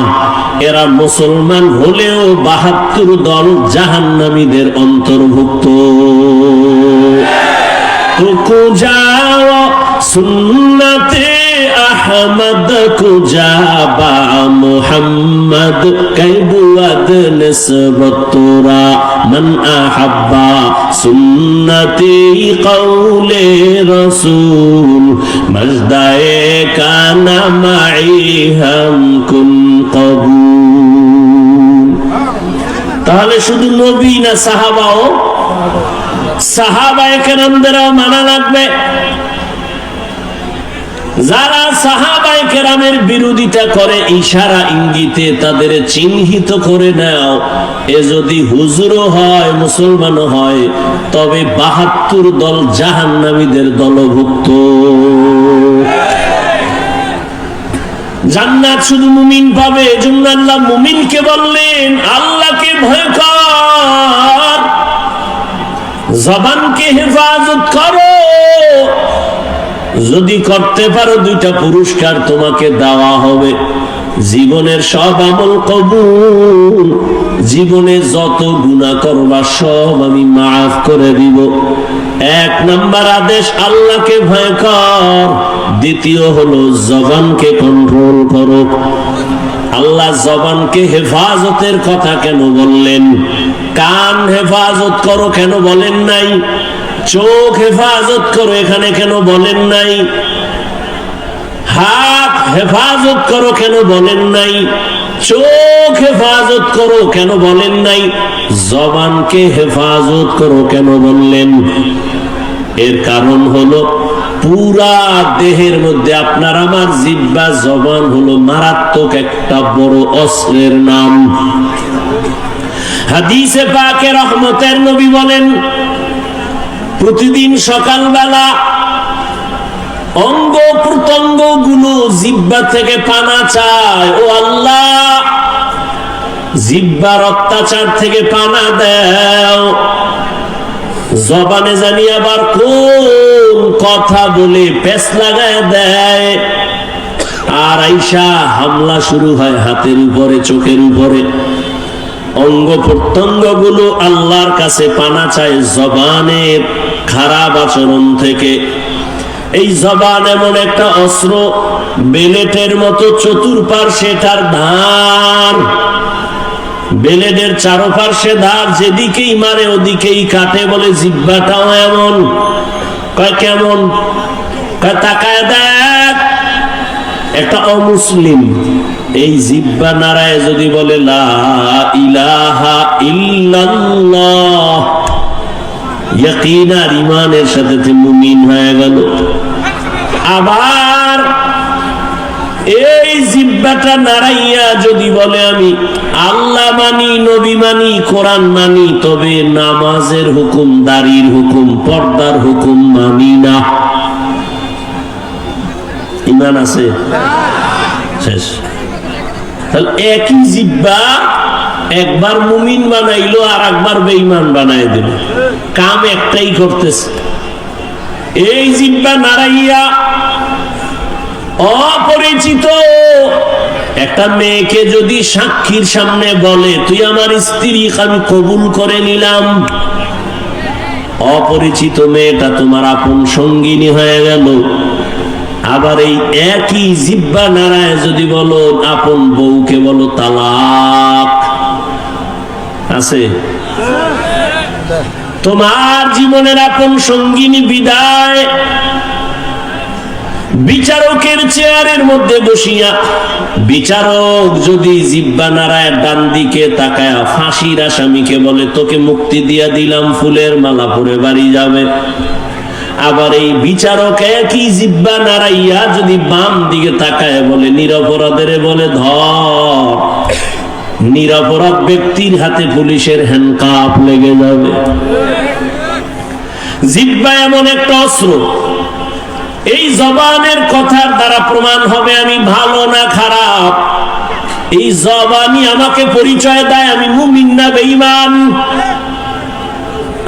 এরা মুসলমান হলেও ৭২ দল জাহান্নামীদের অন্তর্ভুক্ত। তো যাও সুন্নতে আহমদ কুজাবা মুহাম্মদ কাইবুয়াদ নিসবতুরা মান আহাব্বা সুন্নতি কওলে রাসূল মজদায়ে কানা মাই হাম কুন কবুল। তাহলে শুধু নবী না, সাহাবাও, সাহাবায়ে কেরামদেরও মানা লাগবে। যারা সাহাবায়ে কেরামের বিরোধিতা করে ইশারা ইঙ্গিতে তাদের চিহ্নিত করে নাও। এ যদি হুজুরও হয়, মুসলমানও হয়, তবে ৭২ দল জাহান্নামীদের দলভুক্ত। জান্নাত শুধু মুমিন পাবে। এজন্য আল্লাহ মুমিনকে বললেন, আল্লাহকে ভয় কর, জবানকে হেফাজত করো। যদি করতে পারো 2টা পুরস্কার তোমাকে দেওয়া হবে। জীবনের সব আমল কবুল, জীবনে যত গুনাহ করবা সব আমি মাফ করে দিব। 1 নাম্বার আদেশ আল্লাহকে ভয় কর, দ্বিতীয় হলো জবানকে কন্ট্রোল করো। আল্লাহ জবানকে হেফাজতের কথা কেন বললেন? কান হেফাজত করো কেন বলেন নাই? চোখ হেফাজত করো এখানে কেন বলেন নাই? হাত হেফাজত করো কেন বলেন নাই? চোখ হেফাজত করো কেন বলেন নাই? জবানকে হেফাজত করো কেন বললেন? এর কারণ হলো পুরা দেহের মধ্যে আপনার আমার জিহ্বা, জবান হলো মারাত্মক একটা বড় অস্ত্রের নাম। হাদিসে পাকে রহমতের নবী বলেন, প্রতিদিন সকালবেলা অঙ্গ প্রত্যঙ্গ গুলো জিহ্বা থেকে পানা চায়। ও আল্লাহ, জিহ্বার অত্যাচার থেকে পানা দাও। জবানে জানি আবার কোন কথা বলে পেছ লাগায় দেয়, আর আইসা হামলা শুরু হয় হাতের উপরে, চোখের উপরে। অঙ্গ প্রত্যঙ্গ গুলো আল্লাহর কাছে পানা চায় জবানের খারাপ আচরণ থেকে। এই জবান এমন একটা অস্ত্র, বেলেটের মতো চতুর্পার্শ্বে তার ধার। বেলেটের চারপার্শ্বে ধার, যেদিকেই মারে ওদিকেই কাটে। বলে জিহ্বাটাও এমন। কয় কেমন? কয় তাকায় দেখ, একটা অমুসলিম এই জিহ্বা নারায় যদি বলে লা ইলাহা ইল্লাল্লাহ, ইয়াকিনার ঈমানের সাথে মুমিন হয়ে গেল। আবার এই জিহ্বাটা নাড়াইয়া যদি বলে আমি আল্লাহ মানি, নবী মানি, কোরআন মানি, তবে নামাজের হুকুম, দাড়ির হুকুম, পর্দার হুকুম মানি না, ঈমান আছে? শেষ। তাহলে একই জিহ্বা একবার মুমিন বানাইলো আর একবার বেঈমান বানাই দিল, কাম একটাই করতেছে। এই জিহ্বা নাড়াইয়া অপরিচিত একটা মেয়েকে যদি সাক্ষীর সামনে বলে তুই আমার স্ত্রী, আমি কবুল করে নিলাম, অপরিচিত মেয়েটা তোমার আপন সঙ্গিনী হয়ে গেল। আবার এই একই জিহ্বা নাড়ায় যদি বলো আপন বউকে বলো তালাক, আছে? তোমার জীবনের আপন সঙ্গিনী বিদায়। বিচারকের চেয়ারের মধ্যে বসিয়া বিচারক যদি জিহ্বা নাড়ায় ডান দিকে তাকায়া ফাঁসির আসামিকে বলে তোকে মুক্তি দিয়া দিলাম, ফুলের মালা পরে বাড়ি যাবে। আবার এই বিচারক একই জিহ্বা নাড়াইয়া যদি বাম দিকে তাকায় বলে নিরপরাধের বলে ধর, নিরপরাধ ব্যক্তির হাতে পুলিশের হ্যান্ডকাপ লেগে যাবে। জিহ্বা এমন একটা অস্ত্র, এই জবানের কথার দ্বারা প্রমাণ হবে আমি ভালো না খারাপ। এই জবানই আমাকে পরিচয় দেয় আমি মুমিন না বেঈমান।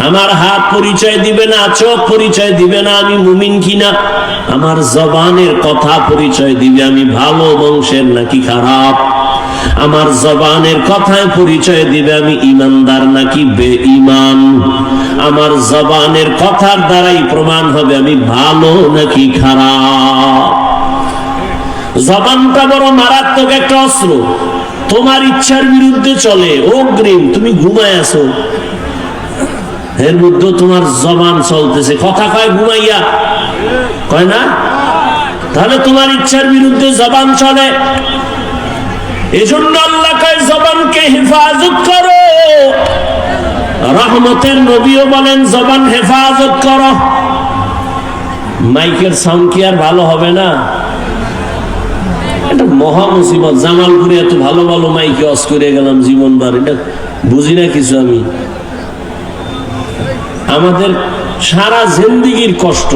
আমার হাত পরিচয় দিবে না, চোখ পরিচয় দিবে না আমি মুমিন কিনা। আমার জবানের কথা পরিচয় দিবে আমি ভালো বংশের নাকি খারাপ। আমার জবানের কথায় পরিচয় দিবে আমি ইমানদার নাকি বেঈমান। আমার জবানের কথার দ্বারাই প্রমাণ হবে আমি ভালো নাকি খারাপ। জবানটা বড় মারাত্মক একটা অস্ত্র, তোমার ইচ্ছার বিরুদ্ধে চলে। অগ্রিম তুমি ঘুমায় আছো, এর মধ্যে তোমার জবান চলতেছে, কথা কয় ঘুমাইয়া, কয় না? তাহলে তোমার ইচ্ছার বিরুদ্ধে জবান চলে। এজন্য আল্লাহ কয় জবানকে হেফাজত করো। রহমতের নবীও বলেন জবান হেফাজত করো। মাইকের সাউন্ড কি আর ভালো হবে না? এটা মহা মুসিবত। জামালপুরে এত ভালো ভালো মাইকে অস করে গেলাম জীবনবার, এটা বুঝি না কিছু আমি। আমাদের সারা জিন্দেগির কষ্ট।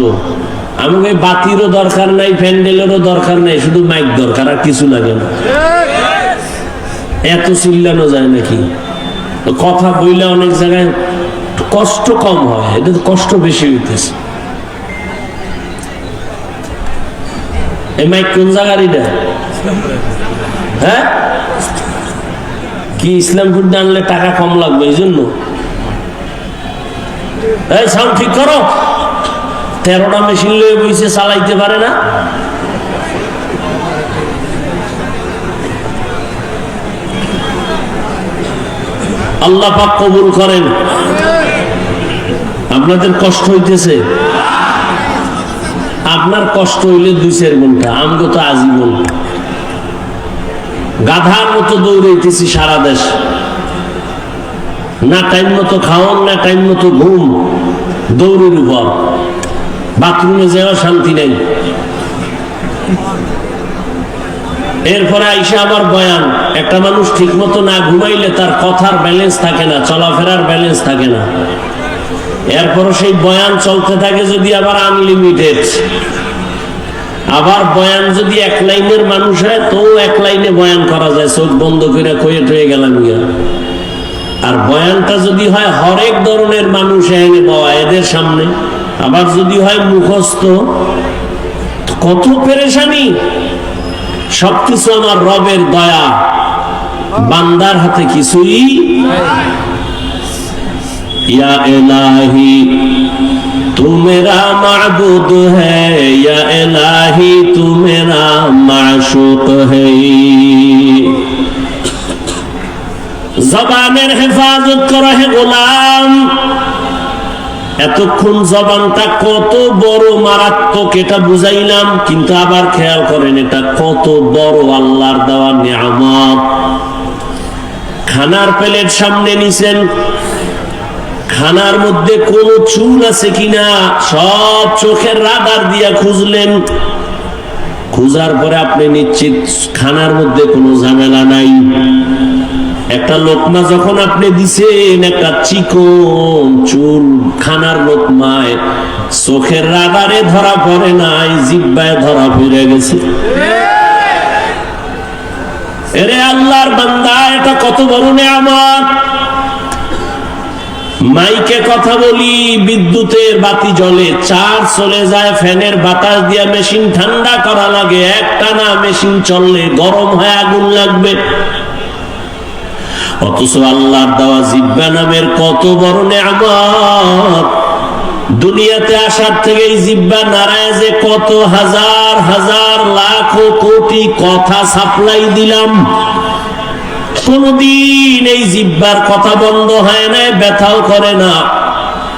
আমাকে বাতিরও দরকার নাই, প্যান্ডেলেরও দরকার নাই, শুধু মাইক দরকার, আর কিছু লাগে না। এত চিল্লানো যায় নাকি? কথা বললে অনেক জায়গায় কষ্ট কম হয়, এটা তো কষ্ট বেশি হইতেছে। এই মাইক কোন জায়গার এটা? হ্যাঁ, কি ইসলামপুর আনলে টাকা কম লাগবে এই জন্য? এই সাউন্ড ঠিক করো। 13টা মেশিন লয়ে বইছে, চালাইতে পারে না। আল্লাহ পাক কবুল করেন। আপনাদের কষ্ট হইতেছে? আপনার কষ্ট হইলে 2-4 ঘন্টা, আমগো তো আজীবন। গাধার মতো দৌড়াইতেছি সারা দেশ, না টাইম মতো খাওয়ান, না টাইম মতো ঘুম, দৌড়ের উপর। বাথরুমে যাওয়া শান্তি নেই। এরপরে আইসা আবার বয়ান। একটা মানুষ ঠিক মতো না ঘুমাইলে তার কথার ব্যালেন্স থাকে না, চলাফেরার ব্যালেন্স থাকে না। এরপরও সেই বয়ান চলতে থাকে যদি আবার আনলিমিটেড। আবার বয়ান যদি 1 লাইনের মানুষ হয় তো 1 লাইনে বয়ান করা যায়, চোখ বন্ধ করে কয়ে টয়ে গেলাম গিয়া। আর বয়ানটা যদি হয় হরেক ধরনের মানুষ এনে পাওয়া এদের সামনে, আবার যদি হয় মুখস্থ, কত পেরেশানি। সবকিছু আমার রবের দয়া, বান্দার হাতে কিছুই। ইয়া ইলাহি তু মেরা মাবুদ হ্যায়, ইয়া ইলাহি তু মেরা মাশুক হ্যায়। জবানের হেফাজত করা হে গোলাম। এতক্ষণ জবানটা কত বড় মারাত্মক এটা বুঝাইলাম, কিন্তু আবার খেয়াল করেন এটা কত বড় আল্লাহর দেওয়া নিয়ামত। খানার প্লেট সামনে নিছেন, খানার মধ্যে কোনো চুল আছে কিনা সব চোখের রাডার দিয়া খুঁজলেন। খুঁজার পরে আপনি নিশ্চিত খানার মধ্যে কোনো ঝামেলা নাই। একটা লোকমা যখন আপনি দিছেন, একটা চিকন চুল খানার লোকমায় চোখের রাডারে ধরা পড়ে নাই, জিহ্বায় ধরা পড়ে গেছে। এরে আল্লাহর বান্দা, এটা কত বড় নিয়ামত। মাইকে কথা বলি, বিদ্যুতের বাতি জ্বলে, চার্জ চলে যায়, ফ্যানের বাতাস দিয়া মেশিন ঠান্ডা করা লাগে। একটানা মেশিন চললে গরম হয়ে আগুন লাগবে। অথচ আল্লাহর দেওয়া জিহ্বা নামের কত বড় নিয়ামত। দুনিয়াতে আসার থেকে এই জিহ্বা নারায় যে কত হাজার হাজার লাখ কোটি কথা সাপ্লাই দিলাম, কোনদিন এই জিহ্বার কথা বন্ধ হয় না, ব্যথাও করে না।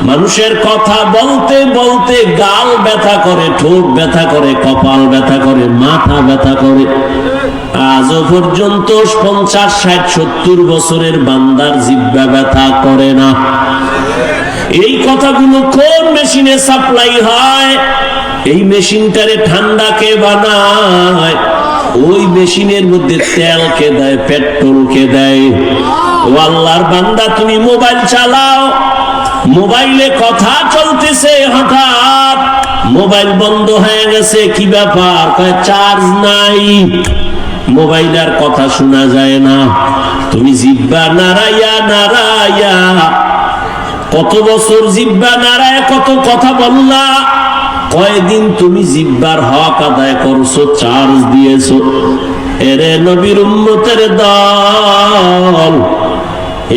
মানুষের কথা বলতে বলতে গাল ব্যথা করে, ঠোঁট ব্যথা করে, কপাল ব্যথা করে, মাথা ব্যথা করে। আজও পর্যন্ত 50, 60, 70 বছরের বান্দার জিহ্বা ব্যথা করে না। এই কথাগুলো কোন মেশিনে সাপ্লাই হয়? এই মেশিনটারে ঠান্ডা কে বানায়? ওই মেশিনের মধ্যে তেল কে দেয়, পেট্রোল কে দেয়? ও আল্লাহর বান্দা, তুমি মোবাইল চালাও, মোবাইলে কথা চলতেছে, হঠাৎ মোবাইল বন্ধ হয়ে গেছে। কি ব্যাপার? কয় চার্জ নাই, মোবাইল আর কথা শোনা যায় না। তুমি জিহ্বা নাড়াইয়া নাড়াইয়া কত বছর জিহ্বা নাড়ায় কত কথা বললা, কয়দিন তুমি জিহ্বার হক আদায় করছো, চার্জ দিয়েছো? এরে নবীর উম্মতের দল,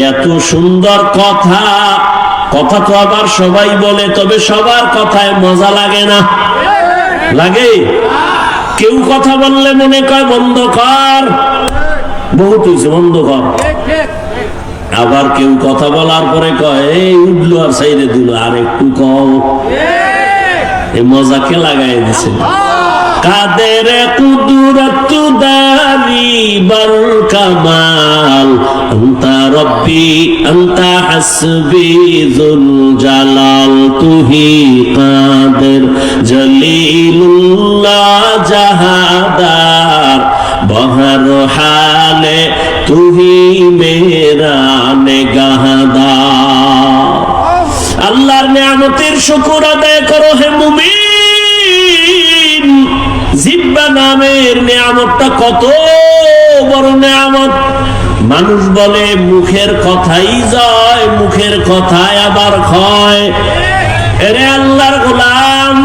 এত সুন্দর কথা, কথা তো আবার সবাই বলে, তবে সবার কথায় মজা লাগে না। লাগে? কেউ কথা বললে মনে কয় বন্ধ কর, বহুত হয়েছে বন্ধ কর। আবার কেউ কথা বলার পরে কয় এই উঠলো আর সাইডে দিল, আর একটু কম। এই মজাকে লাগাই দিছে। কাদের কুদরত দারি বল কামাল, আনতা রব্বি আনতা হাসবি যুল জালাল, তুহি কাদের জলিলুল্লাহ জাহাদার, বহর হালে তুহি মেরা নেগাহদার। আল্লাহর নিয়ামতের শুকর আদায় করো হে মুমিন। জিহ্বা নামের নিয়ামতটা কত বড় নিয়ামত। মানুষ বলে মুখের কথাই জয়, মুখের কথায় আবার ক্ষয়। এরে আল্লাহর গোলাম,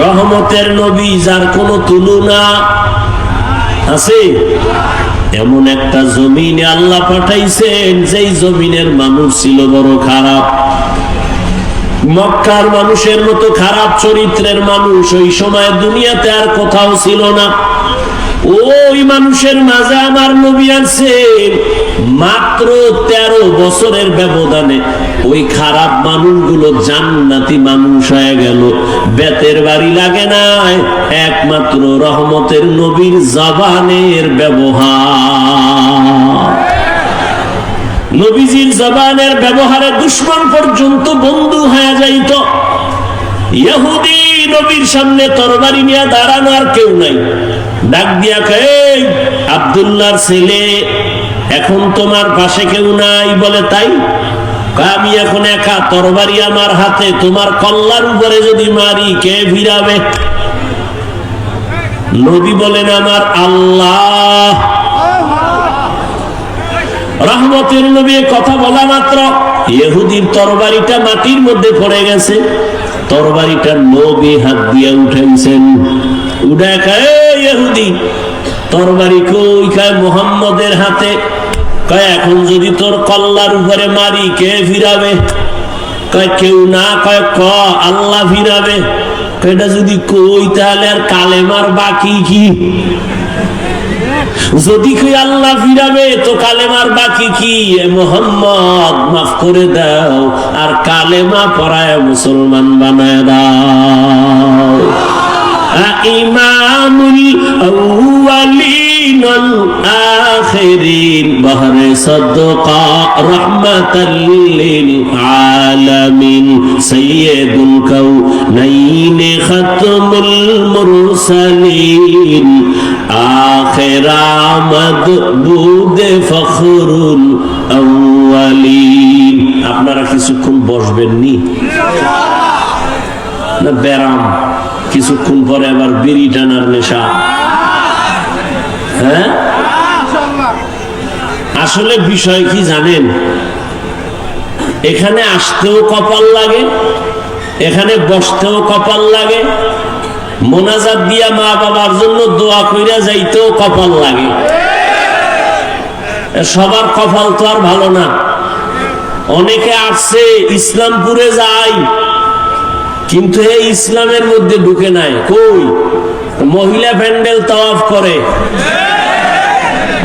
রহমতের নবী যার কোনো তুলনা আছে, এমন একটা জমিনে আল্লাহ পাঠাইছেন যেই জমিনের মানুষ ছিল বড় খারাপ। মক্কার মানুষের মতো খারাপ চরিত্রের মানুষ ওই সময় দুনিয়াতে আর কোথাও ছিল না। ওই মানুষের মাঝে আমার নবী আছেন। মাত্র 13 বছরের ব্যবধানে ওই খারাপ মানুষগুলো জান্নাতি মানুষ হয়ে গেল। বেতের বাড়ি লাগে নাই, একমাত্র রহমতের নবীর জবানের ব্যবহার। নবীজির জবানের ব্যবহারে দুশমন পর্যন্ত বন্ধু হয়ে যাইত। ইহুদি নবীর সামনে তরবারি নিয়ে দাঁড়ানো আর কেউ নাই, ডাক দিয়া কয় আব্দুল্লাহর ছেলে, এখন তোমার পাশে কেউ নাই? বলে তাই? আমি এখন একা, তরবারি আমার হাতে, তোমার কল্লার উপরে যদি মারি কে ভিড়াবে? নবী বলেন আমার আল্লাহ। রহমতের নবী কথা বলা মাত্র ইহুদির তরবারিটা মাটির মধ্যে পড়ে গেছে। তরবারিটা নবী হাত দিয়ে উঠাইছেন। উঠে কয় ইহুদি, তরবারি কই? কয় মুহাম্মদের হাতে। কয় এখন যদি তোর কল্লার উপরে মারি কে ফিরাবে? কয় কেউ না। কয় ক আল্লাহ ফিরাবে। এটা যদি কই তাহলে আর কালেমার বাকি কি? যদি কই আল্লাহ ফিরাবে তো কালেমার বাকি কি? মুহাম্মদ মাফ করে দাও, আর কালেমা পড়ায় মুসলমান বানায় দাও। ইমামুল আউয়ালিন ওয়াল আখিরিন, বহরে সাদকা রাহমাতাল লিল আলামিন, সাইয়্যিদুল কাউনাইন খাতমুল মুরসালিন, আখিরামদ বুদে ফখরুল আউয়ালিন। আপনারা কিছুক্ষণ বসবেন নি? না ব্যারাম? কিছুক্ষণ পরে আবার বিড়ি টানার নেশা? হ্যাঁ, আসলে বিষয় কি জানেন? এখানে আসতেও কপাল লাগে, এখানে বসতেও কপাল লাগে, মোনাজাত দিয়া মা বাবার জন্য দোয়া কইরা যাইতেও কপাল লাগে। সবার কপাল তো আর ভালো না। অনেকে আসছে ইসলামপুরে যায়, কিন্তু এই ইসলামের মধ্যে ঢুকে নাই। কই? মহিলা প্যান্ডেল তাওয়াফ করে,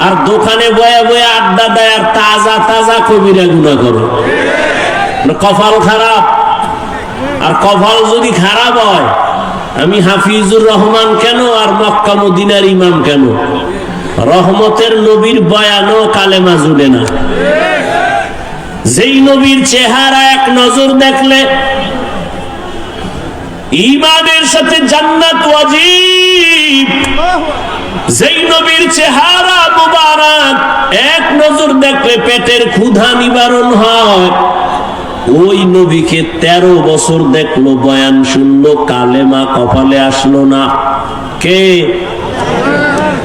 আর দোকানে বয়ে বয়ে আড্ডা দেয়, আর তাজা তাজা কবিরা গুনাহ করে। কপাল খারাপ। আর কপাল যদি খারাপ হয়, আমি হাফিজুর রহমান কেন আর মক্কা মদিনার ইমাম কেন? রহমতের নবীর বয়ানও কালেমা জুড়ে না। যেই নবীর চেহারা এক নজর দেখলে ঈমানের সাথে জান্নাত ওয়াজিব, যেই নবীর চেহারা মুবারক এক নজর দেখলে পেটের ক্ষুধা নিবারণ হয়, ওই নবীকে 13 বছর দেখলো, বয়ান শুনলো, কালেমা কপালে আসলো না। কে?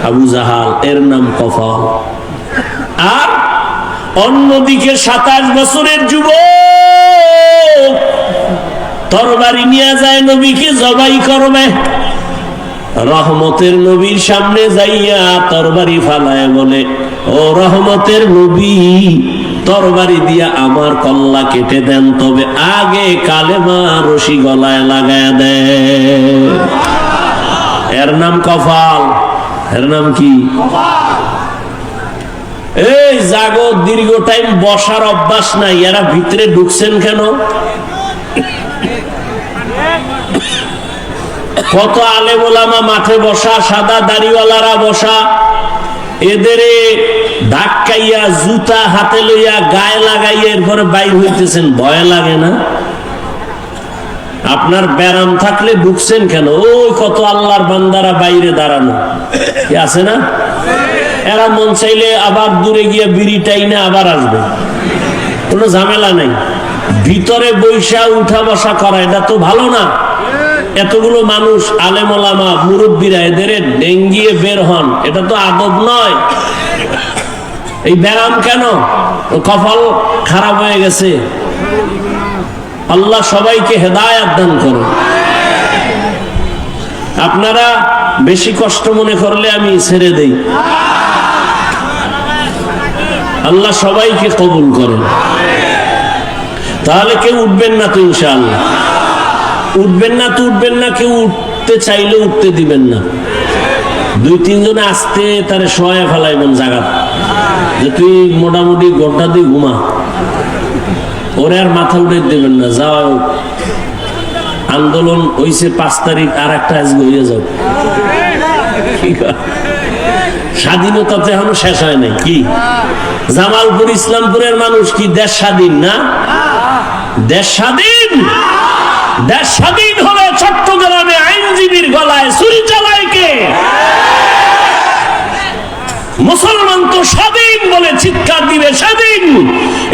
আবু জাহাল, এর নাম কপাল। আর অন্যদিকে 27 বছরের যুবক তরবারি নিয়ে যায়, নবীকে জবাই করবে। রহমতের নবীর সামনে যাইয়া তরবারি ফালায় বলে, ও রহমতের নবী, তরবারি দিয়া আমার কল্লা কেটে দেন, তবে আগে কালেমা রশি গলায় লাগায় দেন। এর নাম কপাল। এর নাম কি? এই জাগো, দীর্ঘ টাইম বসার অভ্যাস নাই, এরা ভিতরে ঢুকছেন কেন? কত আলেম ওলামা মাঠে বসা, সাদা দাড়িওয়ালারা বসা, এদের ধাক্কাইয়া জুতা হাতে লইয়া গায়ে লাগাইয়া এরপরে বাইর হইতেছেন, ভয় লাগে না? আপনার ব্যারাম থাকলে ঢুকছেন কেন? ওই কত আল্লাহর বান্দারা বাইরে দাঁড়ানো আছে না, এরা মন চাইলে আবার দূরে গিয়ে বিড়ি টাইনা আবার আসবে, কোনো ঝামেলা নাই। ভিতরে বৈশা উঠা বসা করা এটা তো ভালো না। এতগুলো মানুষ, আলেম ওলামা, মুরব্বীরা, এদের ডেঙ্গিয়ে বের হন, এটা তো আদব নয়। এই ব্যারাম কেন? কপাল খারাপ হয়ে গেছে। আল্লাহ সবাইকে হেদায়েত দান করুন। আপনারা বেশি কষ্ট মনে করলে আমি ছেড়ে দেই। আল্লাহ সবাইকে কবুল করেন। তাহলে কেউ উঠবেন না তো? ইনশাআল্লাহ উঠবেন না তো? উঠবেন না, কেউ উঠতে চাইলে উঠতে দিবেন না। 2-3 জনে আসতে তারে শোয়া ফেলাইবেন জায়গা, যে তুই মোটামুটি ঘন্টা দিয়ে ঘুমা, ওরে আর মাথা উঠে দেবেন না। যাও, আন্দোলন হইছে 5 তারিখ, আর একটা আজকে হইয়া যাও। স্বাধীনতা তো এখনো শেষ হয় নাই। কি জামালপুর, ইসলামপুরের মানুষ কি দেশ স্বাধীন না? দেশ স্বাধীন। দেশ স্বাধীন হলে চট্টগ্রামে আইনজীবীর গলায় ছুরি চালায় কে? মুসলমান তো স্বাধীন বলে চিৎকার দিবে স্বাধীন।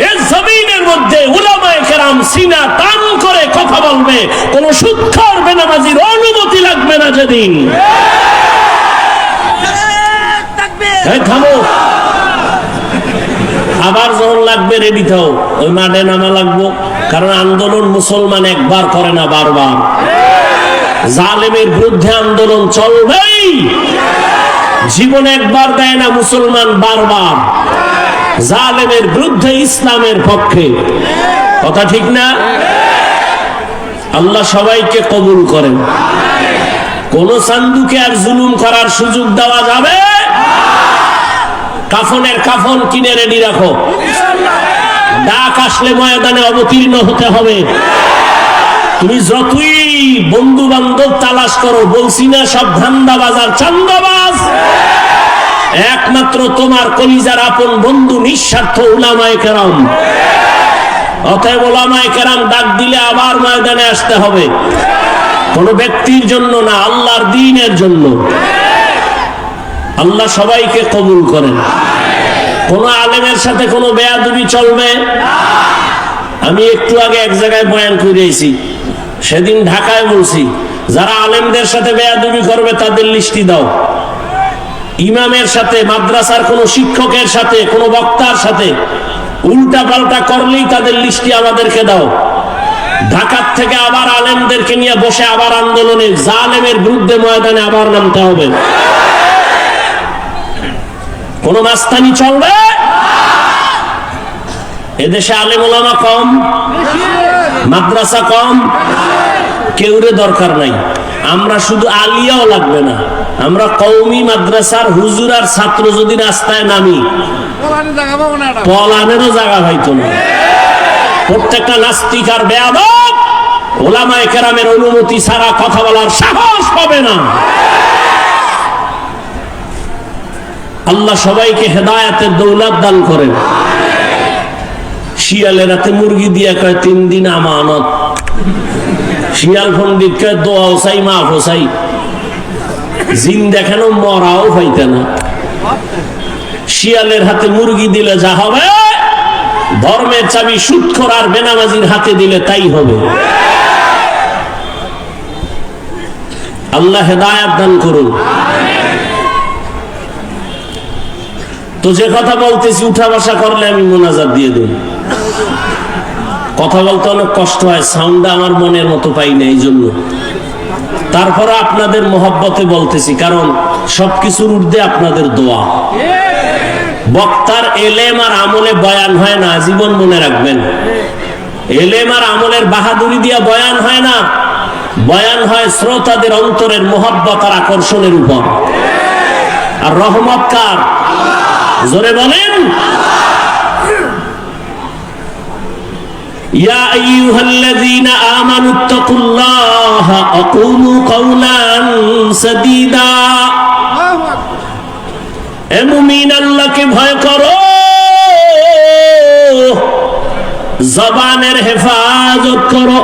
এই জমিনের মধ্যে উলামায়ে কেরাম সিনা টান করে কথা বলবে, কোন সুৎখোর বেনামাজির অনুমতি লাগবে না যেদিন। থামো, আবার যখন লাগবে রেডি থাও, ওই মাঠে নামা লাগবো। কারণ আন্দোলন মুসলমান একবার করে না, বারবার। জালেমের বিরুদ্ধে আন্দোলন চলবেই। জীবন একবার দেয় না মুসলমান, বারবার। জালেমের বিরুদ্ধে, ইসলামের পক্ষে। কথা ঠিক না? আল্লাহ সবাইকে কবুল করেন। কোন সান্দুকে আর জুলুম করার সুযোগ দেওয়া যাবে? কাফনের কাফন কিনে রেডি রাখো। ডাক আসলে ময়দানে অবতীর্ণ হতে হবে। তুমি যতই বন্ধু বান্ধব তালাশ করো, বলছি না সব ধান্দাবাজ আর চান্দাবাজ, একমাত্র তোমার কলিজার আপন বন্ধু নিঃস্বার্থ উলামায়ে কেরাম। অতএব উলামায়ে কেরাম ডাক দিলে আবার ময়দানে আসতে হবে, কোন ব্যক্তির জন্য না, আল্লাহর দ্বীনের জন্য। আল্লাহ সবাইকে কবুল করেন। কোন আলেমের সাথে কোনো বেয়াদবি চলবে? আমি একটু আগে এক জায়গায় বয়ান করেছি, সেদিন ঢাকায় বলছি, যারা আলেমদের সাথে বেয়াদবি করবে তাদের লিস্টি দাও। ইমামের সাথে, মাদ্রাসার কোন শিক্ষকের সাথে, কোন বক্তার সাথে উল্টা পাল্টা করলেই তাদের লিস্টি আমাদেরকে দাও। ঢাকার থেকে আবার আলেমদেরকে নিয়ে বসে আবার আন্দোলনে, জালেমের বিরুদ্ধে ময়দানে আবার নামতে হবে। কোন মাস্তানি চলবে? এদেশে আলেম ওলামা কম, মাদ্রাসা কম, কেউরে দরকার নাই। আমরা শুধু আলিয়াও লাগবে না, আমরা কওমি মাদ্রাসার হুজুর আর ছাত্র যদি রাস্তায় নামি, পলানেরও জায়গা হয়তো না। প্রত্যেকটা নাস্তিক আর বেয়াদব ওলামায়ে কেরামের অনুমতি ছাড়া কথা বলার সাহস পাবে না। আল্লাহ সবাইকে হেদায়েতের দৌলত দান করেন। শিয়ালের রাতে মুরগি দিয়া কয় 3 দিন আমানত। শিয়াল পণ্ডিত কয় দোয়া চাই, মাফ চাই। জিন দেখানো মরাও পাইতে না। শিয়ালের হাতে মুরগি দিলে যা হবে, ধর্মের চাবি সুদখোর আর বেনামাজির হাতে দিলে তাই হবে। আল্লাহ হেদায়েত দান করুন। তো যে কথা বলতেছি উঠা বসা করলে আমি মোনাজাত দিয়ে দিই। কথা বলতে অনেক কষ্ট হয়, সাউন্ডটা আমার মনের মতো পাই না, এই জন্য। তারপরে আপনাদের মহব্বতে বলতেছি, কারণ সবকিছুর ঊর্ধ্বে আপনাদের দোয়া। বক্তার এলেম আর আমলে বয়ান হয় না, জীবন মনে রাখবেন। এলেম আর আমলের বাহাদুরি দিয়া বয়ান হয় না, বয়ান হয় শ্রোতাদের অন্তরের মহব্বত আর আকর্ষণের উপর। আর রহমত কার? জোরে বলেন। ইয়া আইয়ুহাল্লাযীনা আমানুত্তাকুল্লাহা ওয়া কুলু কাওলান সাদীদা। হে মুমিন, আল্লাহকে ভয় করো, জবানের হেফাজত করো।